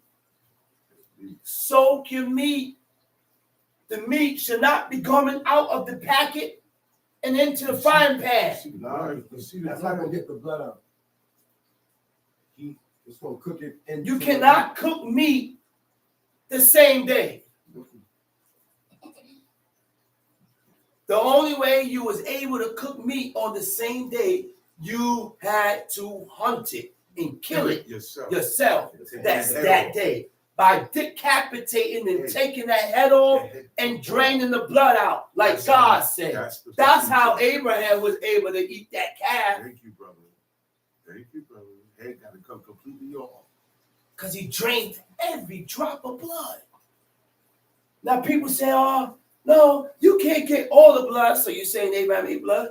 Soak your meat. The meat should not be coming out of the packet and into the frying pan. No, that's not gonna get the blood out. It's gonna cook it. You cannot cook meat the same day. The only way you was able to cook meat on the same day, you had to hunt it and kill it yourself. That's that day. By decapitating and taking that head off and draining the blood out, like God said. That's how Abraham was able to eat that calf. Thank you, brother. Thank you, brother. Head got to come completely off. Because he drained every drop of blood. Now people say, oh, no, you can't get all the blood. So you're saying Abraham ate blood?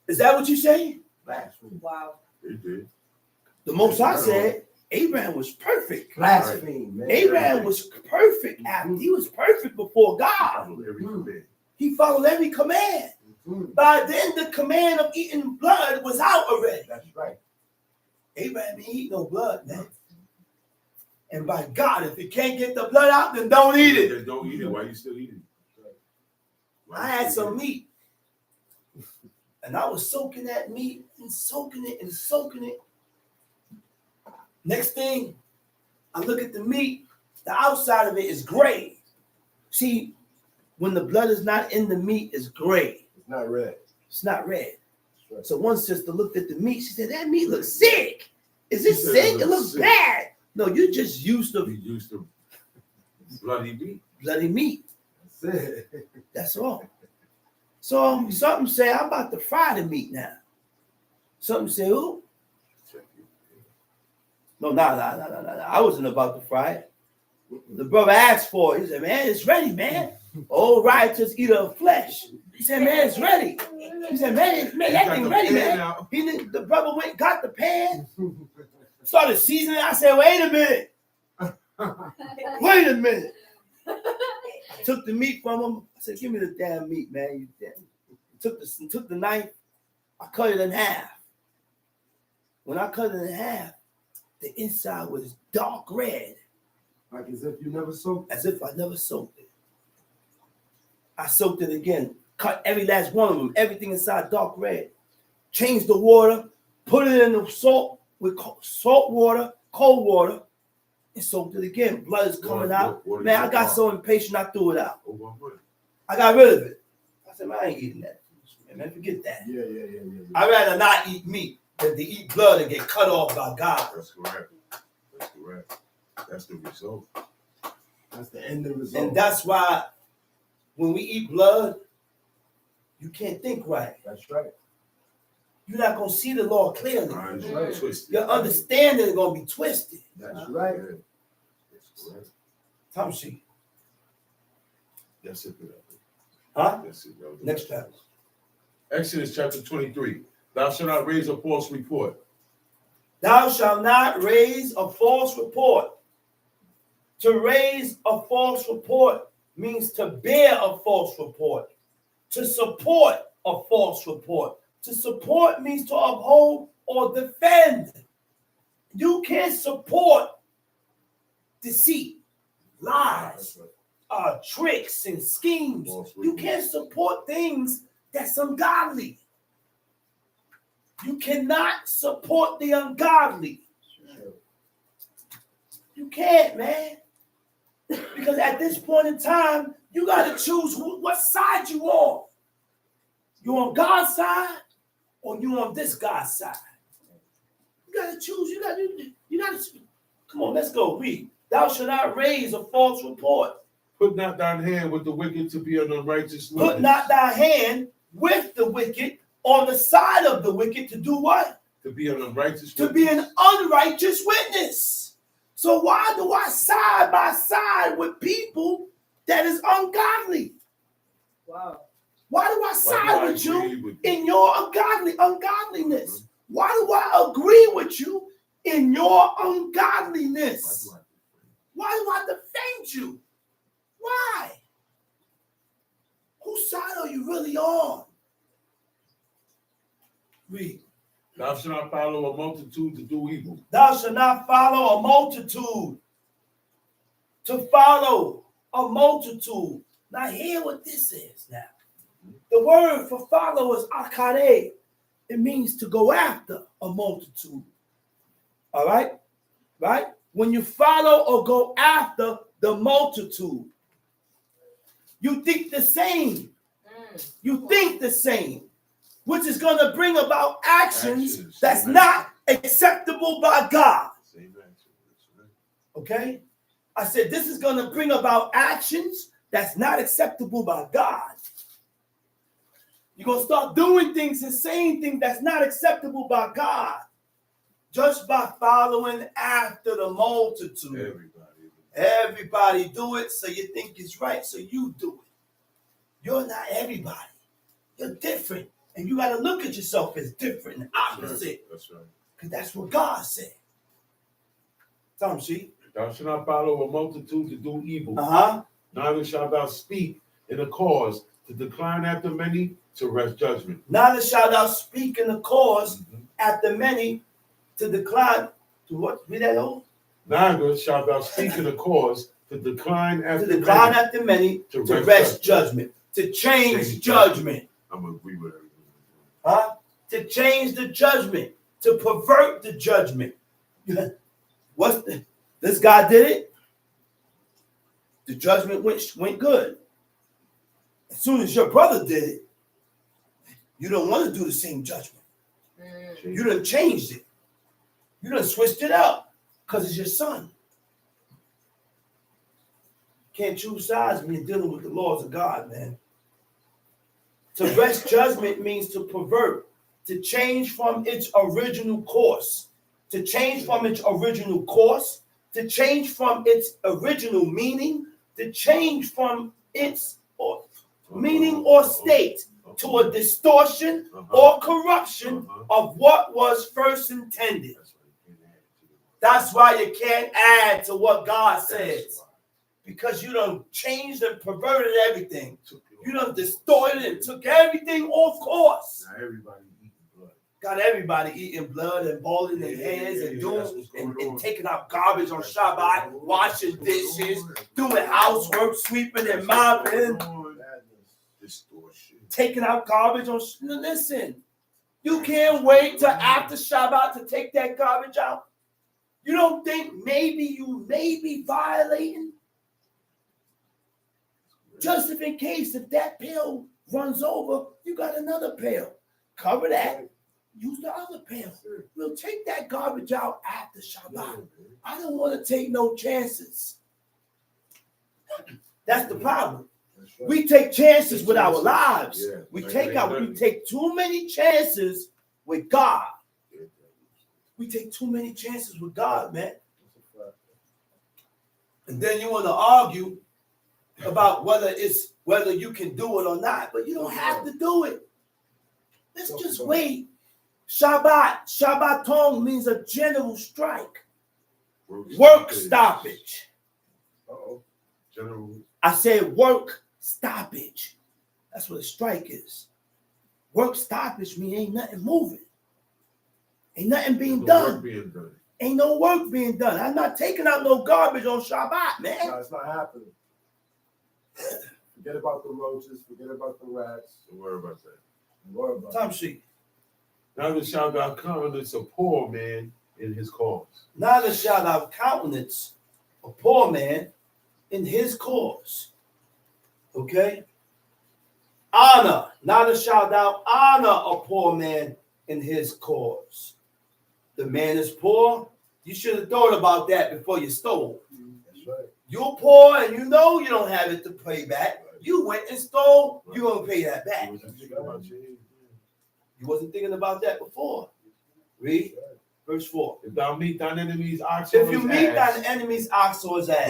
Is that what you're saying? Blasphemy. Wow. They did. The Most High said Abraham was perfect. Blaspheme, man. Abraham was perfect after. He was perfect before God. Follow every command. He followed every command. By then, the command of eating blood was out already. That's right. Abraham didn't eat no blood, man. And by God, if you can't get the blood out, then don't eat it. Then don't eat it. Why you still eating? I had some meat. And I was soaking that meat and soaking it and soaking it. Next thing, I look at the meat. The outside of it is gray. See, when the blood is not in the meat, it's gray. It's not red. It's not red. Right. So one sister looked at the meat. She said, that meat looks sick. Is it She said sick? it It looks sick. bad. No, you just used You to used to bloody meat. bloody meat. That's it. That's all. So something say, I'm about to fry the meat now. Something say, who? No. I wasn't about to fry it. The brother asked for it. He said, man, it's ready, man. Oh, righteous eater of flesh. He said, man, it's ready. He said, man, that thing ready, man. The brother went, got the pan, started seasoning. I said, wait a minute. Wait a minute. I took the meat from him. I said, give me the damn meat, man. Took the knife. I cut it in half. When I cut it in half, the inside was dark red. Like as if you never soaked. As if I never soaked it. I soaked it again. Cut every last one of them. Everything inside dark red. Changed the water. Put it in the salt with salt water, cold water, and soaked it again. Blood is coming out. Man, I got so impatient, I threw it out. I got rid of it. I said, man, I ain't eating that. Man, forget that. Yeah. I'd rather not eat meat than to eat blood and get cut off by God. That's correct. That's the result. That's the end result. And that's why when we eat blood, you can't think right. That's right. You're not going to see the law clearly. Mind is twisted. Your understanding is going to be twisted. That's right. That's correct. Tamshi. That's it, brother. Huh? That's it, brother. Next chapter. Exodus chapter 23. Thou shalt not raise a false report. Thou shalt not raise a false report. To raise a false report means to bear a false report. To support a false report. To support means to uphold or defend. You can't support deceit, lies, tricks, and schemes. You can't support things that's ungodly. You cannot support the ungodly. You can't, man. Because at this point in time, you got to choose what side you on. You on God's side or you on this God's side? You got to choose. You got to. Come on, let's go. Read. Thou shalt not raise a false report. Put not thine hand with the wicked to be an unrighteous witness. Put not thy hand with the wicked on the side of the wicked to do what? To be an unrighteous To be an unrighteous witness. So why do I side by side with people that is ungodly? Wow. Why do I side with you in your ungodliness? Why do I agree with you in your ungodliness? Why do I defend you? Why? Whose side are you really on? Read. Thou shalt not follow a multitude to do evil. Thou shalt not follow a multitude. To follow a multitude. Now hear what this is now. The word for follow is akare. It means to go after a multitude. All right? Right? When you follow or go after the multitude, you think the same. You think the same, which is going to bring about actions that's not acceptable by God. Okay? I said this is going to bring about actions that's not acceptable by God. You're going to start doing things and saying things that's not acceptable by God just by following after the multitude. Everybody do it, so you think it's right, so you do it. You're not everybody. You're different. And you got to look at yourself as different and opposite. That's right. Because that's what God said. Tell him, see? Thou shalt not follow a multitude to do evil. Neither shalt thou speak in a cause to decline after many to rest judgment. Neither shalt thou speak in the cause after many to decline to what? Read that over. Neither shalt thou speak in a cause to decline after To decline many, after many, to to rest rest judgment, to change judgment. I'm gonna agree with everything. Huh? To change the judgment, to pervert the judgment. This guy did it. The judgment went good. As soon as your brother did it, you don't want to do the same judgment. You done changed it. You done switched it up because it's your son. Can't choose sides when you're dealing with the laws of God, man. To rest judgment means to pervert, to change from its original course, to change from its original course, to change from its original meaning, to change from its meaning or state to a distortion or corruption of what was first intended. That's why you can't add to what God says. Because you done changed and perverted everything. You done distorted and took everything off course. Now everybody eating blood. Got everybody eating blood and balling their hands and doing and taking out garbage on Shabbat, washing dishes, doing housework, sweeping and mopping, taking out garbage on. Listen, you can't wait till after Shabbat to take that garbage out. You don't think maybe you may be violating? Just if in case if that pail runs over, you got another pail. Cover that. Use the other pail. We'll take that garbage out after Shabbat. I don't want to take no chances. That's the problem. We take chances with our lives. We take too many chances with God. We take too many chances with God, man. And then you want to argue about whether you can do it or not, but you don't have to do it. Let's just wait. Shabbaton means a general strike. Work stoppage. General. I said work stoppage. That's what a strike is. Work stoppage means ain't nothing moving. Ain't nothing being done. Ain't no work being done. I'm not taking out no garbage on Shabbat, man. No, it's not happening. Forget about the roaches. Forget about the rats. Don't worry about that. Don't worry about Time sheet. Neither shall thou countenance a poor man in his cause. Neither shall thou countenance a poor man in his cause. Okay? Honor. Neither shalt thou honor a poor man in his cause. The man is poor. You should have thought about that before you stole. That's right. You're poor and you know you don't have it to pay back. You went and stole. You're going to pay that back. You wasn't thinking about that before. Read verse 4. If thou meet thine enemy's ox, If you meet thine enemy's ox or his ass,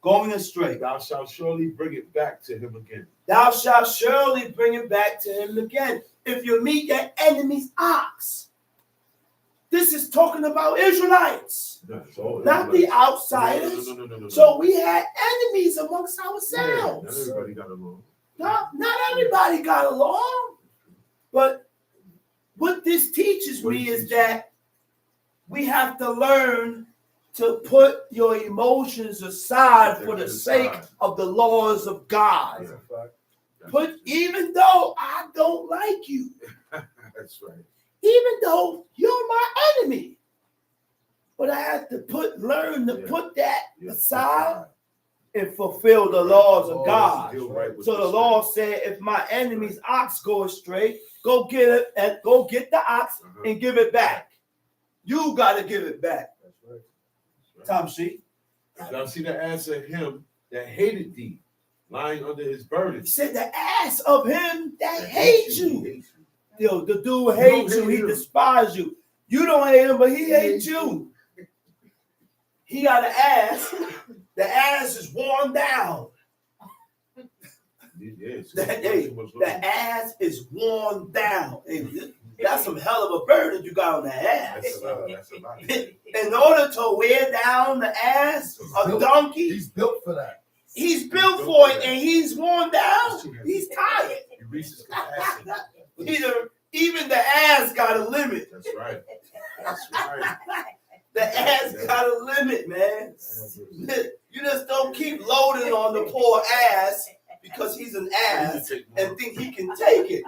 going astray, thou shalt surely bring it back to him again. Thou shalt surely bring it back to him again. If you meet your enemy's ox, this is talking about Israelites, not the outsiders. No. So we had enemies amongst ourselves. Not everybody got along. Not everybody got along. But what this teaches me is that we have to learn to put your emotions aside for the sake of the laws of God. Even though I don't like you. That's right. Even though you're my enemy. But I have to learn to put that aside and fulfill the laws of God. So the law said, if my enemy's ox go astray, go get it and go get the ox and give it back. You got to give it back. That's right. Tom sheet. Thou see the ass of him that hated thee, lying under his burden. He said the ass of him that hates you. Yo, the dude hates you. He despises you. You don't hate him, but he hates you. He got an ass. The ass is worn down. The ass is worn down. That's some hell of a burden you got on the ass. That's a lot. In order to wear down the ass, a donkey. He's built for that. He's built for it, and he's worn down. He's tired. He reaches capacity. Even the ass got a limit. That's right. That's right. The ass got a limit, man. You just don't keep loading on the poor ass because he's an ass and think he can take it.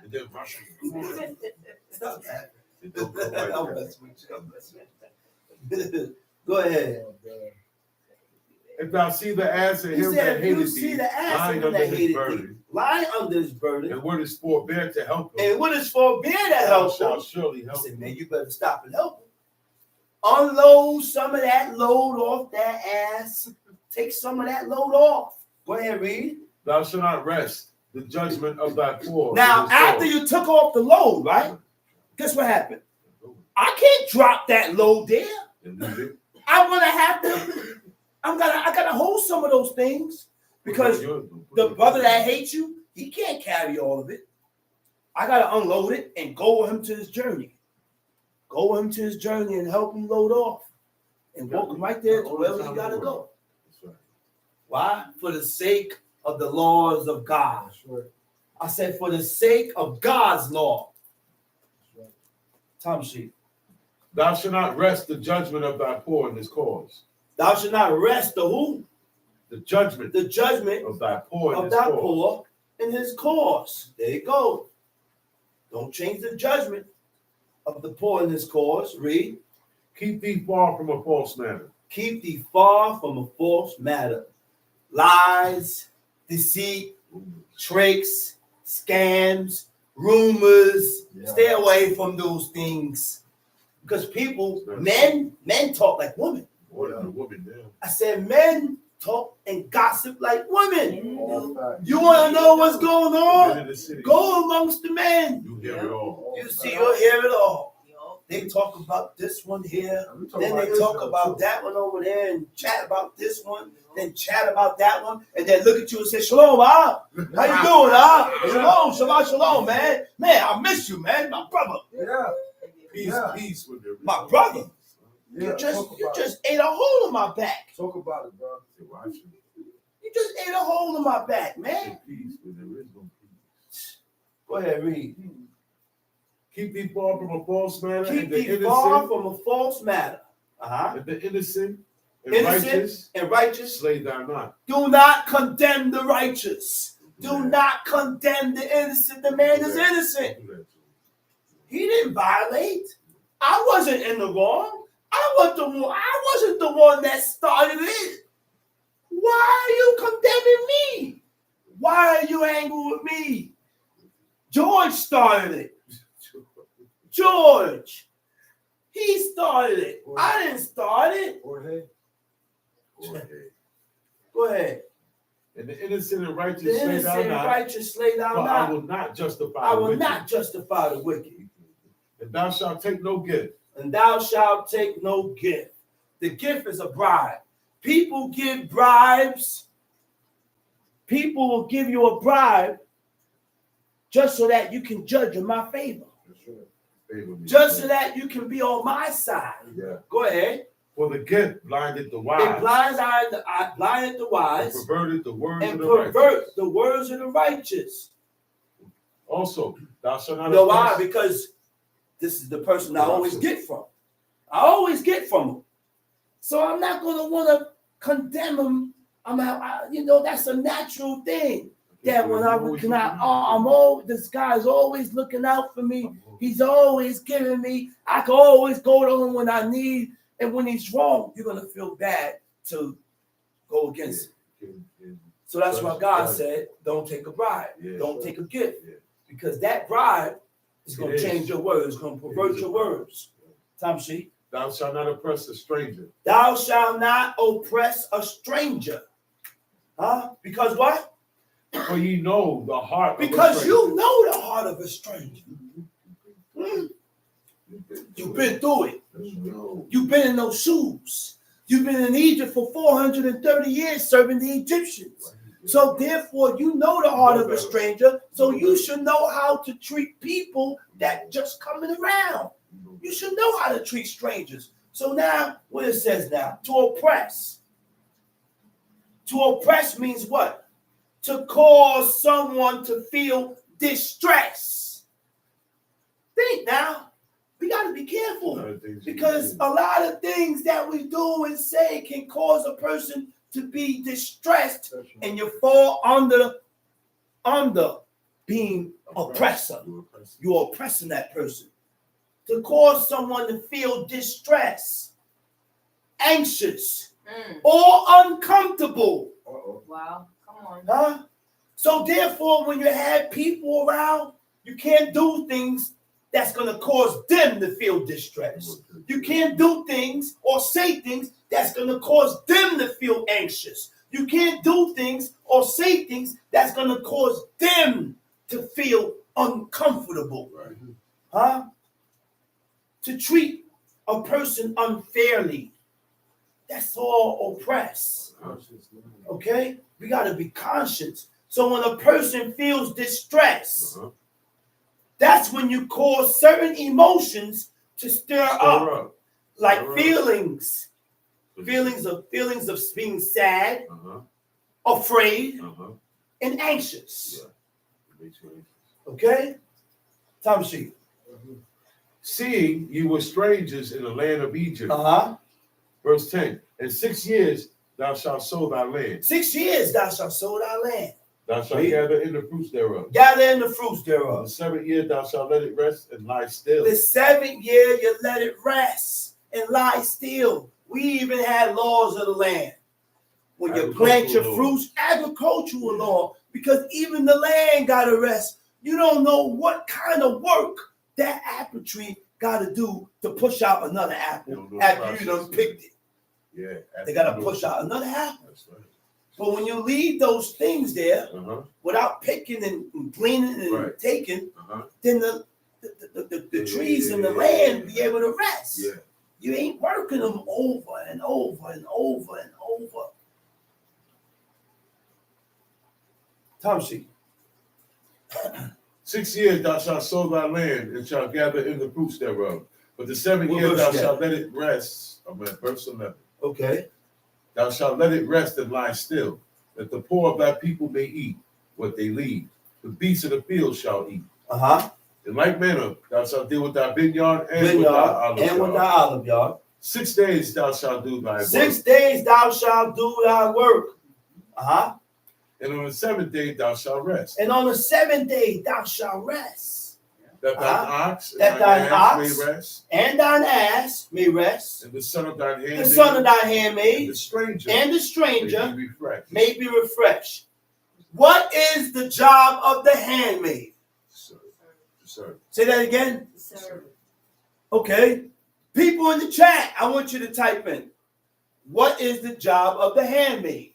And then rushing. Stop that. It don't go like I'm that. messing with you. I'm messing with you. Go ahead. If thou see the ass of He him said, that if you hated see thee, the ass lying of him that under his hated thee, burden, lying under his burden, and what is forbear to help him, and what is forbear to thou help him, shalt surely I help said, him. man, you better stop and help him. Unload some of that load off that ass. Take some of that load off. Go ahead, read. Thou shalt not rest the judgment of thy poor. Now, with his after sword. you took off the load, right? Guess what happened? I can't drop that load there. And leave it. I'm gonna have to. I gotta hold some of those things because the brother that hates you, he can't carry all of it. I gotta unload it and go with him to his journey. Go with him to his journey and help him load off and walk him right there to wherever he gotta go. That's right. Why? For the sake of the laws of God. That's right. I said for the sake of God's law. That's right. Tom sheet. Thou shalt not rest the judgment of thy poor in his cause. Thou shalt not rest the who? The judgment The judgment of thy poor in of his thy cause. poor in his cause. There you go. Don't change the judgment of the poor in his cause. Read. Keep thee far from a false matter. Keep thee far from a false matter. Lies, deceit, tricks, scams, rumors. Yeah. Stay away from those things. Because people, men talk like women. More than a woman now. I said men talk and gossip like women. All facts. You want to know what's going Men on? in the city, Go amongst the men. you hear it all. You see, you'll hear it all. They talk about this one here. Then they talk about that one over there and chat about this one. Then chat about that one. And then look at you and say, Shalom, how you doing, Shalom, Shabbat Shalom, man. Man, I miss you, man. My brother. Yeah. Peace, Yeah. peace with them. My brother. Yeah. You just ate a hole in my back. Talk about it, bro. You just ate a hole in my back, man. Peace when there is no peace. Go ahead, read. Keep thee far from a false matter. Keep and the thee far innocent, from a false matter. and the innocent and Innocent righteous, and righteous. slay thou not. Do not condemn the righteous. Do not condemn the innocent. The man is innocent. He didn't violate. I wasn't in the wrong. I wasn't the one that started it. Why are you condemning me? Why are you angry with me? George started it. George. He started it. I didn't start it. Jorge. Go ahead. And the innocent and righteous The slay thou innocent and not. righteous slay thou For I not. will not justify I the will wicked. not justify the wicked. And thou shalt take no gift. And thou shalt take no gift. The gift is a bribe. People give bribes. People will give you a bribe just so that you can judge in my favor. That's right. Favor me. Just so that you can be on my side. Yeah. Go ahead. For the gift blinded the It wise. blinded the wise And perverted the words and of the pervert righteous. the words of the righteous. Also, thou shalt not You know why? oppress- Because this is the person I always get from. I always get from him. So I'm not going to want to condemn him. That's a natural thing. That when this guy's always looking out for me. He's always giving me. I can always go to him when I need. And when he's wrong, you're going to feel bad to go against him. So that's why God said, don't take a bribe. Yeah, Don't take a gift. Yeah. Because that bribe is going It to is. change your words. It's going to pervert your words. Time sheet. Thou shalt not oppress a stranger. Thou shalt not oppress a stranger. Huh? Because what? For ye know the heart of a Because stranger. you know the heart of a stranger. You've been through it. You've been in those shoes. You've been in Egypt for 430 years serving the Egyptians. So therefore, you know the heart of a stranger. So you should know how to treat people that just coming around. You should know how to treat strangers. So now, what it says now, to oppress. To oppress means what? To cause someone to feel distress. Think now. We got to be careful Other things you because do. a lot of things that we do and say can cause a person to be distressed, That's right. and you fall under being oppressor. You're oppressor. You're oppressing that person. To cause someone to feel distress, anxious, or uncomfortable. Uh-oh. Wow. Come on. Huh? So therefore, when you have people around, you can't do things that's going to cause them to feel distress. You can't do things or say things that's going to cause them to feel anxious. You can't do things or say things that's going to cause them to feel uncomfortable. Right. Huh? To treat a person unfairly. That's all oppress. Okay? We got to be conscious. So when a person feels distress, that's when you cause certain emotions to stir up. Like Stir up. feelings of being sad, afraid, and anxious. Okay? Time sheet. Seeing you were strangers in the land of Egypt. Verse 10. In 6 years thou shalt sow thy land. 6 years thou shalt sow thy land. Thou shalt gather in the fruits thereof. Gather in the fruits The thereof. 7th year thou shalt let it rest and lie still. The 7th year you let it rest and lie still. We even had laws of the land. When you plant your fruits, agricultural law, because even the land got to rest. You don't know what kind of work that apple tree got to do to push out another apple after you done picked it. Yeah. They got to push out another apple. That's right. But when you leave those things there without picking and gleaning and taking, then the trees in the land be able to rest. Yeah. You ain't working them over and over and over and over. Time sheet. 6 years thou shalt sow thy land and shalt gather in the fruits thereof. But the 7th year thou shalt let it rest. I'm at verse 11. Okay. Thou shalt let it rest and lie still, that the poor of thy people may eat what they leave. The beasts of the field shall eat. In like manner, thou shalt deal with thy vineyard and with thy olive yard. 6 days thou shalt do thy work. 6 days thou shalt do thy work. And on the 7th day thou shalt rest. And on the 7th day thou shalt rest. That thine ox and That thine thine ass ox may rest. And thine ass may rest. And the son of thine handmaid. The son of thine And handmaid. the stranger. And the stranger May be refreshed. may be refreshed. What is the job of the handmaid? Sir. Say that again. Serve. Okay. People in the chat, I want you to type in. What is the job of the handmaid?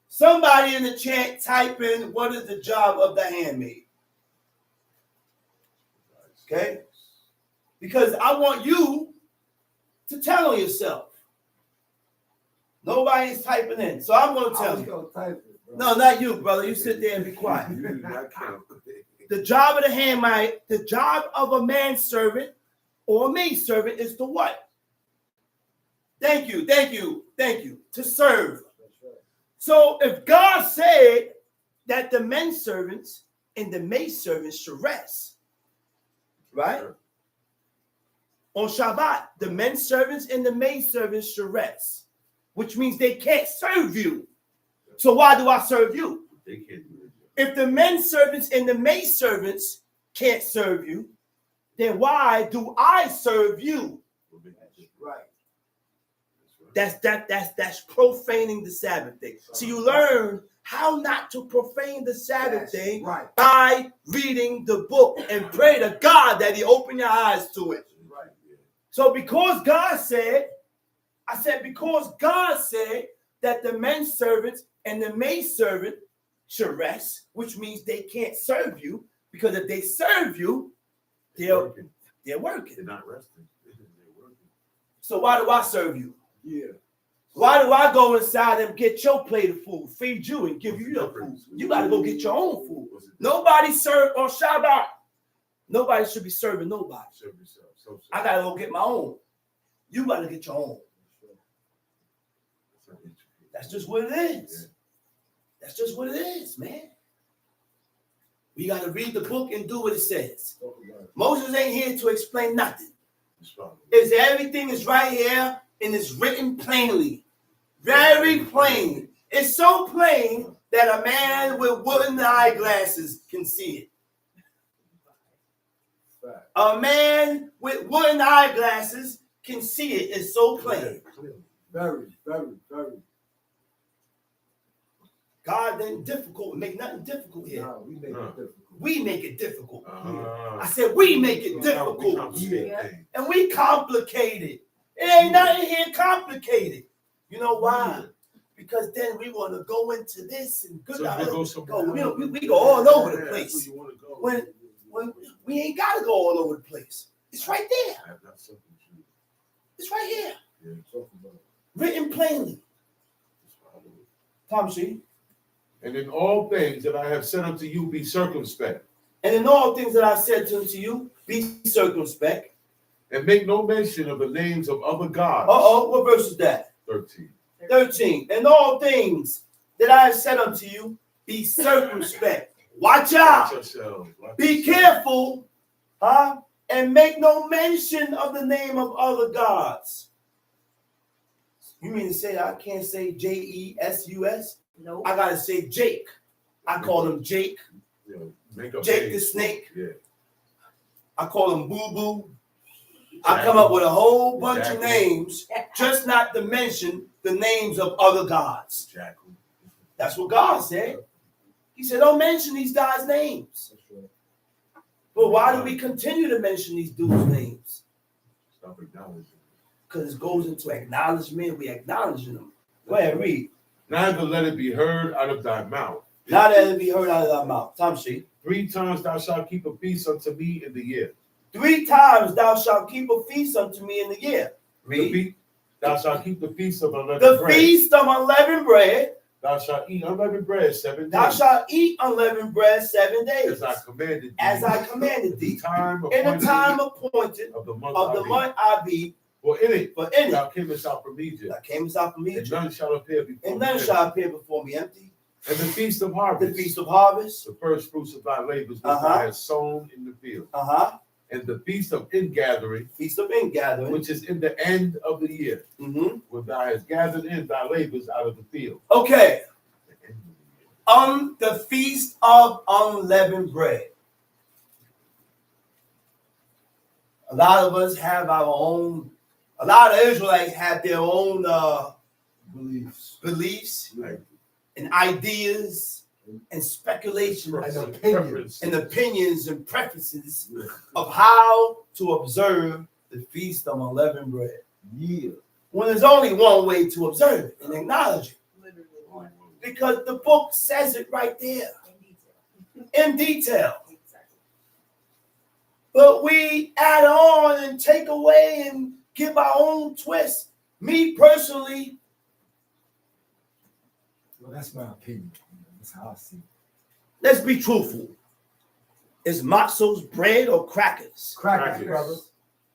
Somebody in the chat type in, what is the job of the handmaid? Okay? Because I want you to tell on yourself. Nobody's typing in. So I'm going to tell you. Type it, bro. No, not you, brother. You sit there and be quiet. You do not count. The job of the handmaid, the job of a manservant or a maidservant is to what? Thank you. To serve. That's right. So if God said that the men servants and the maidservants should rest, right? Sure. On Shabbat, the men servants and the maidservants should rest, which means they can't serve you. So why do I serve you? They can't do it. If the men servants and the maidservants can't serve you, then why do I serve you? Right. That's profaning the Sabbath day. So you learn how not to profane the Sabbath day Right. by reading the book and pray to God that He open your eyes to it. Right. So because God said that the men servants and the maidservant should rest, which means they can't serve you, because if they serve you, they're working. They're not resting. They're working. So why do I serve you? Yeah. Why do I go inside and get your plate of food, feed you, and give you your food? You got to go get your own food. Nobody serve on Shabbat. Nobody should be serving nobody. Serve yourself. I got to go get my own. You got to get your own. That's just what it is. That's just what it is, man. We got to read the book and do what it says. Talk about it. Moses ain't here to explain nothing. That's right. Is everything is right here and it's written plainly. Very plain. It's so plain that a man with wooden eyeglasses can see it. Fact. A man with wooden eyeglasses can see it. It's so plain. Very, very, very. God ain't difficult. Make nothing difficult here. Nah, we make it difficult. We make it difficult. Uh-huh. I said we make it difficult. And we complicate it. It ain't nothing here complicated. You know why? Because then we want to go into this and good. We go all over the place. When we ain't got to go all over the place. It's right there. It's right here. Talk about it. Written plainly. Tom C. And in all things that I have said unto you, be circumspect. And in all things that I said unto you, be circumspect. And make no mention of the names of other gods. What verse is that? 13. 13. In all things that I have said unto you, be circumspect. Watch out. Watch yourselves. Be careful, and make no mention of the name of other gods. You mean to say I can't say J-E-S-U-S? No. I gotta say Jake. I call him Jake. Yeah, make up Jake names. the snake. Yeah. I call him Boo Boo. I come up with a whole bunch of names, just not to mention the names of other gods. Jackal. That's what God said. He said, don't mention these guys' names. That's right. But why do we continue to mention these dudes' names? Stop acknowledging. Because it goes into acknowledgement. We acknowledging them. Go ahead, read. Neither let it be heard out of thy mouth. Not that it be heard out of thy mouth. Tom sheet. 3 times thou shalt keep a feast unto me in the year. 3 times thou shalt keep a feast unto me in the year. Read. Thou shalt keep the feast of unleavened The bread. feast of unleavened bread. Thou shalt eat unleavened bread 7 days. Thou shalt eat unleavened bread 7 days. As I commanded thee. As I commanded thee. In the time appointed of the month Abib. For in it thou camest out from Egypt. Thou camest out from And Egypt. none shall appear before And none me shall appear before me empty. And the feast of harvest. The feast of harvest. The first fruits of thy labors which thou hast sown in the field. And the feast of ingathering. Feast of ingathering. Which is in the end of the year. When thou hast gathered in thy labors out of the field. Okay. The feast of unleavened bread. A lot of us have our own. A lot of Israelites have their own beliefs and ideas and speculations and opinions and preferences of how to observe the feast of unleavened bread. Yeah. When there's only one way to observe it and acknowledge it. Literally one. Because the book says it right there. In detail. Exactly. But we add on and take away and give our own twist. Me personally. Well, that's my opinion. That's how I see it. Let's be truthful. Is matzos bread or crackers? Crackers, brother.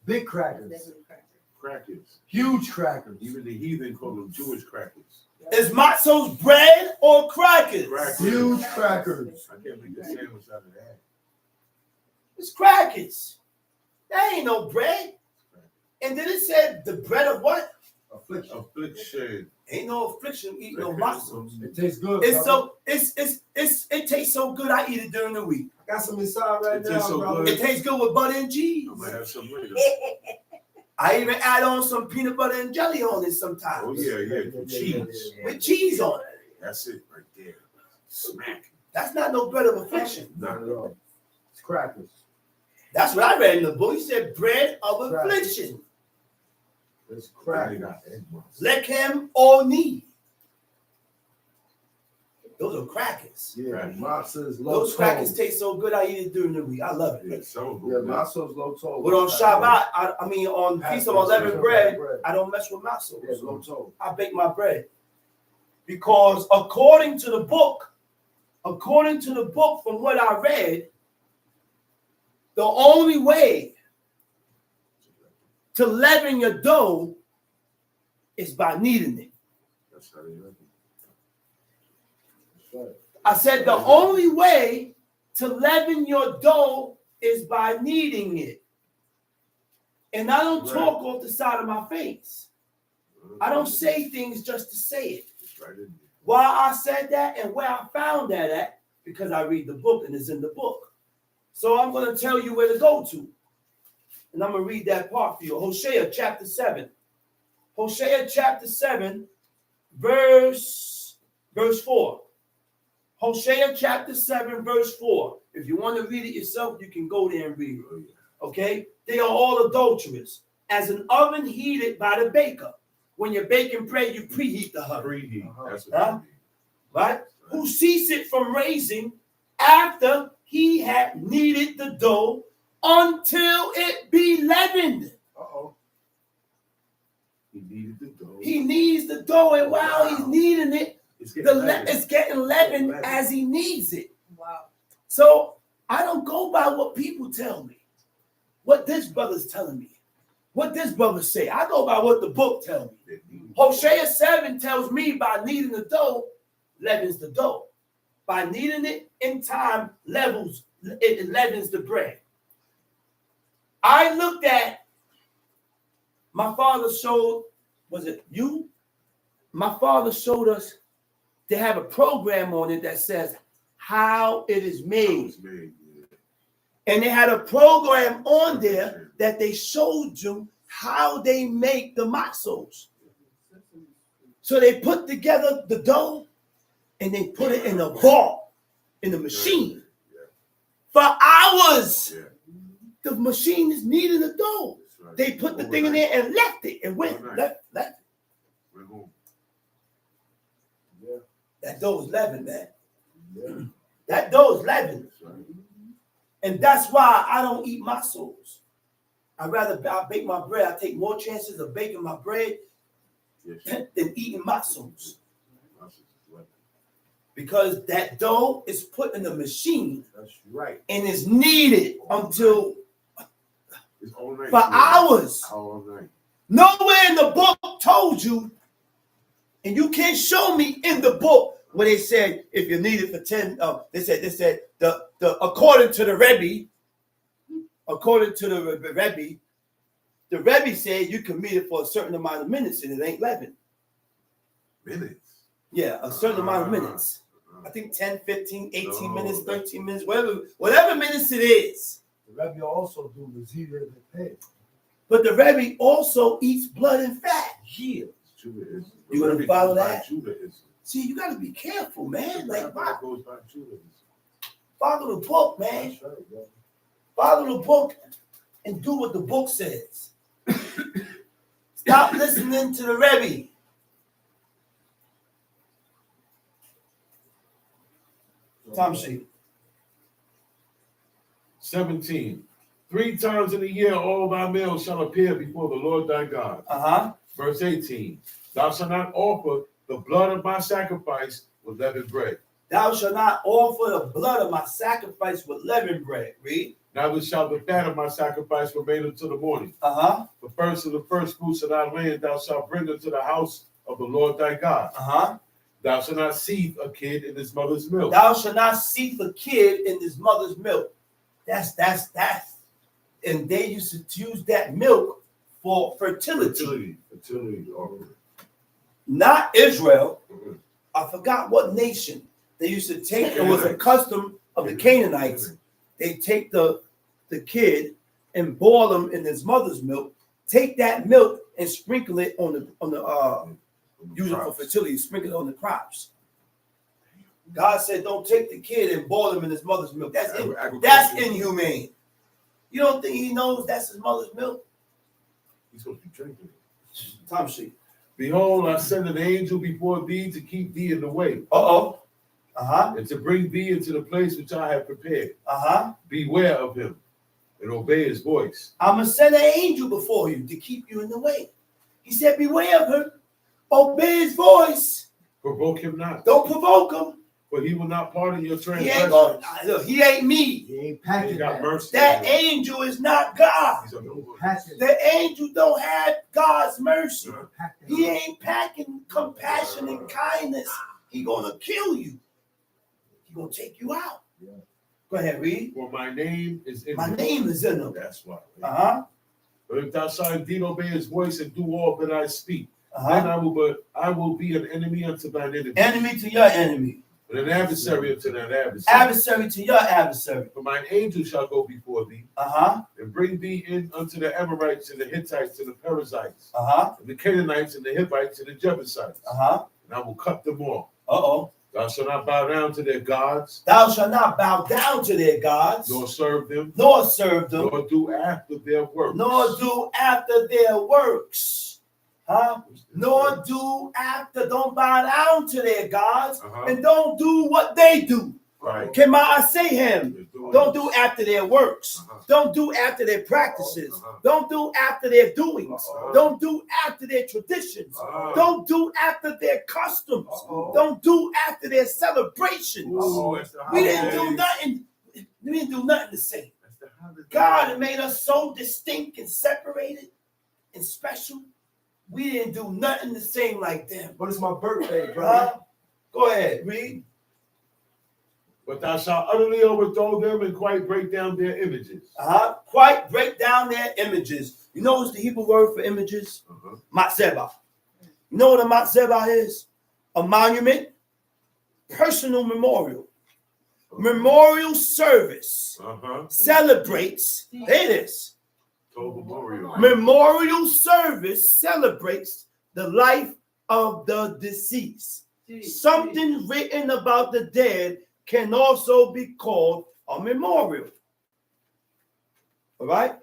Big crackers. Definitely cracker. Crackers. Huge crackers. Even the heathen call them Jewish crackers. Is matzos bread or crackers? Crackers. Huge crackers. I can't make a sandwich out of that. It's crackers. That ain't no bread. And then it said the bread of what? Affliction. Ain't no affliction eating no matzos. It tastes good. It's brother. it tastes so good I eat it during the week. I got some inside right It now, tastes so brother. good. It tastes good with butter and cheese. I might have some later. I even add on some peanut butter and jelly on it sometimes. Oh yeah. Cheese. With cheese on it. That's it right there. Smack. That's not no bread of affliction. Not at all. It's crackers. That's what I read in the book. He said bread of affliction. It's crackers. Lechem oni. Those are crackers. Yeah, matzah is low Those crackers taste so good I eat it during the week. I love it. Yeah, so Yeah, matzah is low toll. But on Shabbat, I mean on Feast of Unleavened Bread, I don't mess with matzah. Yeah, low toll. I bake my bread. Because according to the book, from what I read, the only way to leaven your dough is by kneading it. That's how they like it. That's right. I said the only way To leaven your dough is by kneading it. And I don't talk off the side of my face. I don't say things just to say it. Why I said that and where I found that at, because I read the book and it's in the book. So I'm going to tell you where to go to. And I'm going to read that part for you. Hosea chapter 7. Hosea chapter 7, verse 4. Hosea chapter 7, verse 4. If you want to read it yourself, you can go there and read it. Okay? They are all adulterous, as an oven heated by the baker. When you're baking bread, you preheat the oven. Preheat. That's what Huh? Right? Who ceased from raising after he had kneaded the dough until it be leavened. He needed the dough. He kneads the dough, and while he's kneading it, it's getting leavened as he kneads it. Wow. So I don't go by what people tell me, what this brother's telling me, what this brother say. I go by what the book tells me. Hosea 7 tells me by kneading the dough, leavens the dough. By kneading it in time, it leavens the bread. I looked at, my father showed, was it you? My father showed us, they have a program on it that says how it is made. And they had a program on there that they showed you how they make the matzos. So they put together the dough and they put it in a ball in the machine for hours. The machine is kneading the dough. They put the thing in there and left it and went left. That dough is leavened, man. That dough is leavened. And that's why I don't eat matzos. I bake my bread. I take more chances of baking my bread than eating matzos. Because that dough is put in the machine. That's right. And is kneaded until for hours. All night. Nowhere in the book told you, and you can't show me in the book where they said if you need it for 10. They said the according to the Rebbe, the Rebbe said you can meet it for a certain amount of minutes and it ain't leavened. Minutes? Yeah, a certain amount of minutes. I think 10, 15, 18 minutes, 13 minutes, whatever minutes it is. The Rebbe also do the zeta in the pay. But the Rebbe also eats blood and fat. Yeah. Judaism. You want to follow that? Judaism. See, you got to be careful, man. Like, goes by Judaism. follow the book, man. That's right, bro. Follow the book and do what the book says. Stop listening to the Rebbe. Tom sheet. 17. 3 times in a year all thy males shall appear before the Lord thy God. Verse 18. Thou shalt not offer the blood of my sacrifice with leavened bread. Thou shalt not offer the blood of my sacrifice with leavened bread. Read. Neither shall the fat of my sacrifice remain until the morning. The first of the first fruits of thy land thou shalt bring unto the house of the Lord thy God. Thou shalt not seethe a kid in his mother's milk. Thou shalt not seethe a kid in his mother's milk. That's. And they used to use that milk for fertility. Fertility. Not Israel. I forgot what nation. They used to take, it was a custom of the Canaanites. They take the kid and boil him in his mother's milk, take that milk and sprinkle it on the use it for fertility, sprinkle it on the crops. God said, don't take the kid and boil him in his mother's milk. That's inhumane. You don't think he knows that's his mother's milk? He's supposed to be drinking it. Tom sheet. Behold, I send an angel before thee to keep thee in the way. And to bring thee into the place which I have prepared. Beware of him and obey his voice. I'm going to send an angel before you to keep you in the way. He said, beware of him. Obey his voice. Provoke him not. Don't provoke him. For he will not pardon your He transgressions. ain't going. Look, he ain't me. He ain't packing got mercy. That angel is not God. He's The angel don't have God's mercy. He ain't packing compassion and kindness. He gonna kill you. He gonna take you out. Go ahead, read. For my name is in My them. name is in them. That's why. Uh-huh. But if thou shalt indeed obey his voice and do all that I speak, then Uh-huh. I will be an enemy unto thine enemy. Enemy to your enemy. And an adversary unto thine adversary. Adversary to your adversary. For mine angel shall go before thee, Uh-huh. and bring thee in unto the Amorites and the Hittites and the Perizzites, Uh-huh. and the Canaanites and the Hivites and the Jebusites. Uh-huh. And I will cut them off. Uh-oh. Thou shalt not bow down to their gods, Thou shalt not bow down to their gods, nor serve them, nor serve them, nor do after their works. nor do after their works. Huh? Nor do after, don't bow down to their gods, and don't do what they do. Right. Can I say him? Don't do after their works. Don't do after their practices. Don't do after their doings. Don't do after their traditions. Don't do after their customs. Don't do after their celebrations. We didn't do nothing. We didn't do nothing the same. God had made us so distinct and separated and special. We didn't do nothing the same like them. But it's my birthday, brother. Go ahead, read. But thou shalt utterly overthrow them and quite break down their images. Quite break down their images. You know what's the Hebrew word for images? Matzebah. You know what a matzebah is? A monument, personal memorial. Memorial service celebrates, hear this. Memorial service celebrates the life of the deceased. Something written about the dead can also be called a memorial. All right?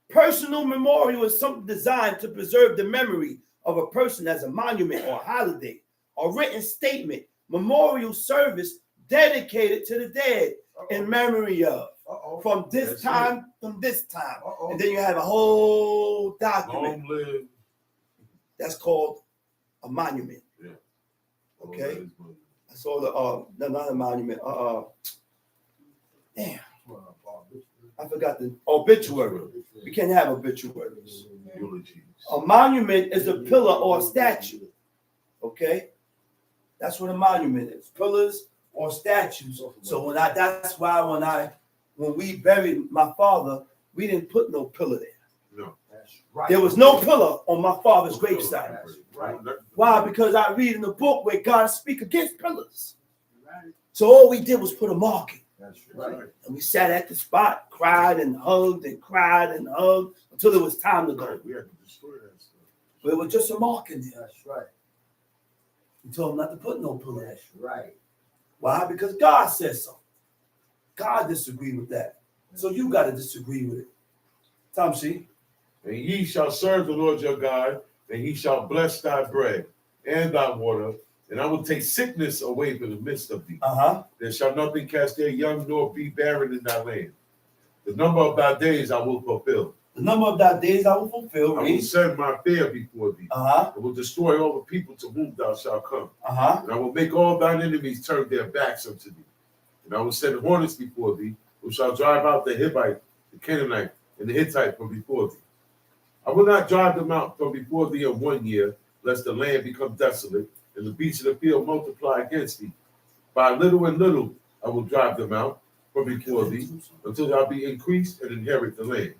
Personal memorial is something designed to preserve the memory of a person as a monument or holiday or written statement. Memorial service dedicated to the dead in memory of. From this time, from this time. And then you have a whole document. Long live. That's called a monument. Yeah. Okay? That's all the not a monument. Damn. I forgot the obituary. We can't have obituaries. A monument is a pillar or a statue. Okay? That's what a monument is. Pillars or statues. So that's why when we buried my father, we didn't put no pillar there. No. That's right. There was no pillar on my father's gravesite. Right. Why? Because I read in the book where God speaks against pillars. So all we did was put a marking. That's right. And we sat at the spot, cried and hugged until it was time to go. We had to destroy that stuff. But it was just a marking there. That's right. We told him not to put no pillar there. That's right. Why? Because God said so. God disagreed with that. So you got to disagree with it. Tom C. And ye shall serve the Lord your God, and he shall bless thy bread and thy water, and I will take sickness away from the midst of thee. There shall nothing cast their young nor be barren in thy land. The number of thy days I will fulfill. The number of thy days I will fulfill. I will send my fear before thee. I will destroy all the people to whom thou shalt come. And I will make all thine enemies turn their backs unto thee. And I will send hornets before thee, who shall drive out the Hivite, the Canaanite, and the Hittite from before thee. I will not drive them out from before thee in 1 year, lest the land become desolate, and the beasts of the field multiply against thee. By little and little I will drive them out from before thee, until thou be increased and inherit the land.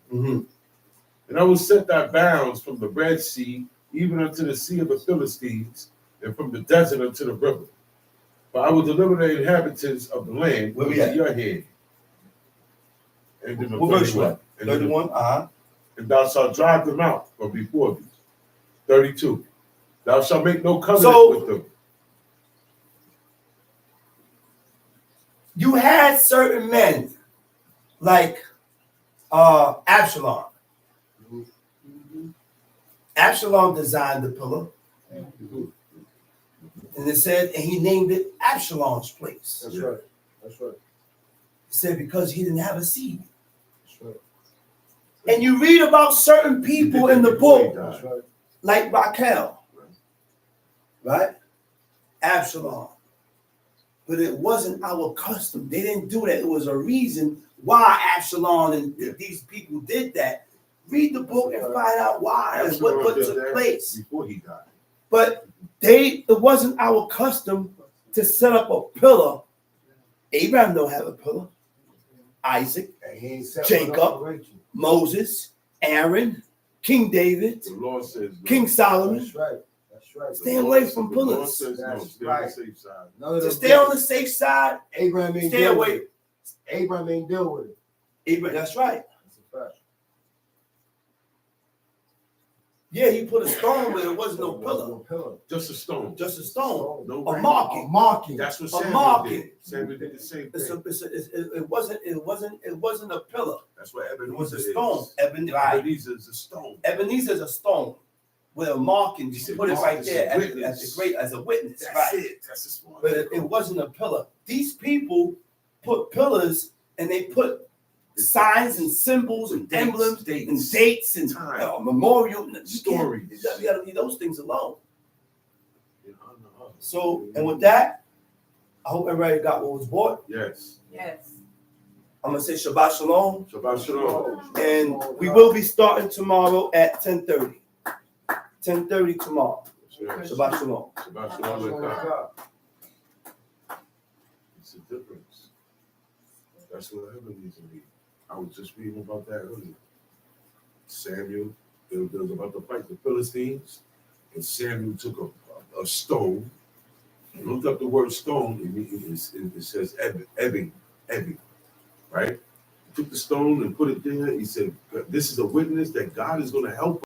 And I will set thy bounds from the Red Sea, even unto the sea of the Philistines, and from the desert unto the river. For I will deliver the inhabitants of the land into your hand. And in the 31. 31. And thou shalt drive them out from before thee. 32. Thou shalt make no covenant with them. You had certain men like Absalom. Absalom designed the pillar. And it said, and he named it Absalom's place. That's right. That's right. It said because he didn't have a seed. That's right. And you read about certain people in the book, That's right. like Raquel, right? Absalom. But it wasn't our custom. They didn't do that. It was a reason why Absalom and these people did that. Read the book and find out why and what took place. Before he died. But it wasn't our custom to set up a pillar. Abraham don't have a pillar. Isaac, And he ain't set Jacob. one up for Rachel. Moses, Aaron, King David, The Lord says no. King Solomon. That's right. That's right. Stay away from The Lord pillars. says no. That's Stay on the right. safe side. None of To them stay on the safe side, Abraham ain't stay deal away. with it. Abraham ain't deal with it. Abraham, that's right. That's a fact. Yeah, he put a stone, but it wasn't no pillar. No pillar. Just a stone. Just a stone. No A ring. marking. A marking. That's what A Samuel marking. did. Samuel did the same It's thing. it wasn't a pillar. That's what It was Ebenezer a stone. is. Right. Ebenezer is a stone. Ebenezer is a stone with a marking. He You said, put it this right is there a as witness. a witness. That's Right. it. That's a small. But it wasn't a pillar. These people put pillars and they put signs and symbols and Dates, emblems dates, and dates and time, memorial. stories. You gotta leave those things alone. In honor of. So, and with that, I hope everybody got what was bought. Yes. Yes. I'm gonna say Shabbat Shalom. Shabbat shalom. And we will be starting tomorrow at 10:30. 10:30 tomorrow. Yes. Shabbat Shalom. Shabbat shalom. Oh, Lekah. God. It's a difference. That's what Ebenezer read. I was just reading about that earlier. Samuel, it was about to fight the Philistines, and Samuel took a stone, and looked up the word stone, and it says ebbing, right? He took the stone and put it there. He said, "This is a witness that God is going to help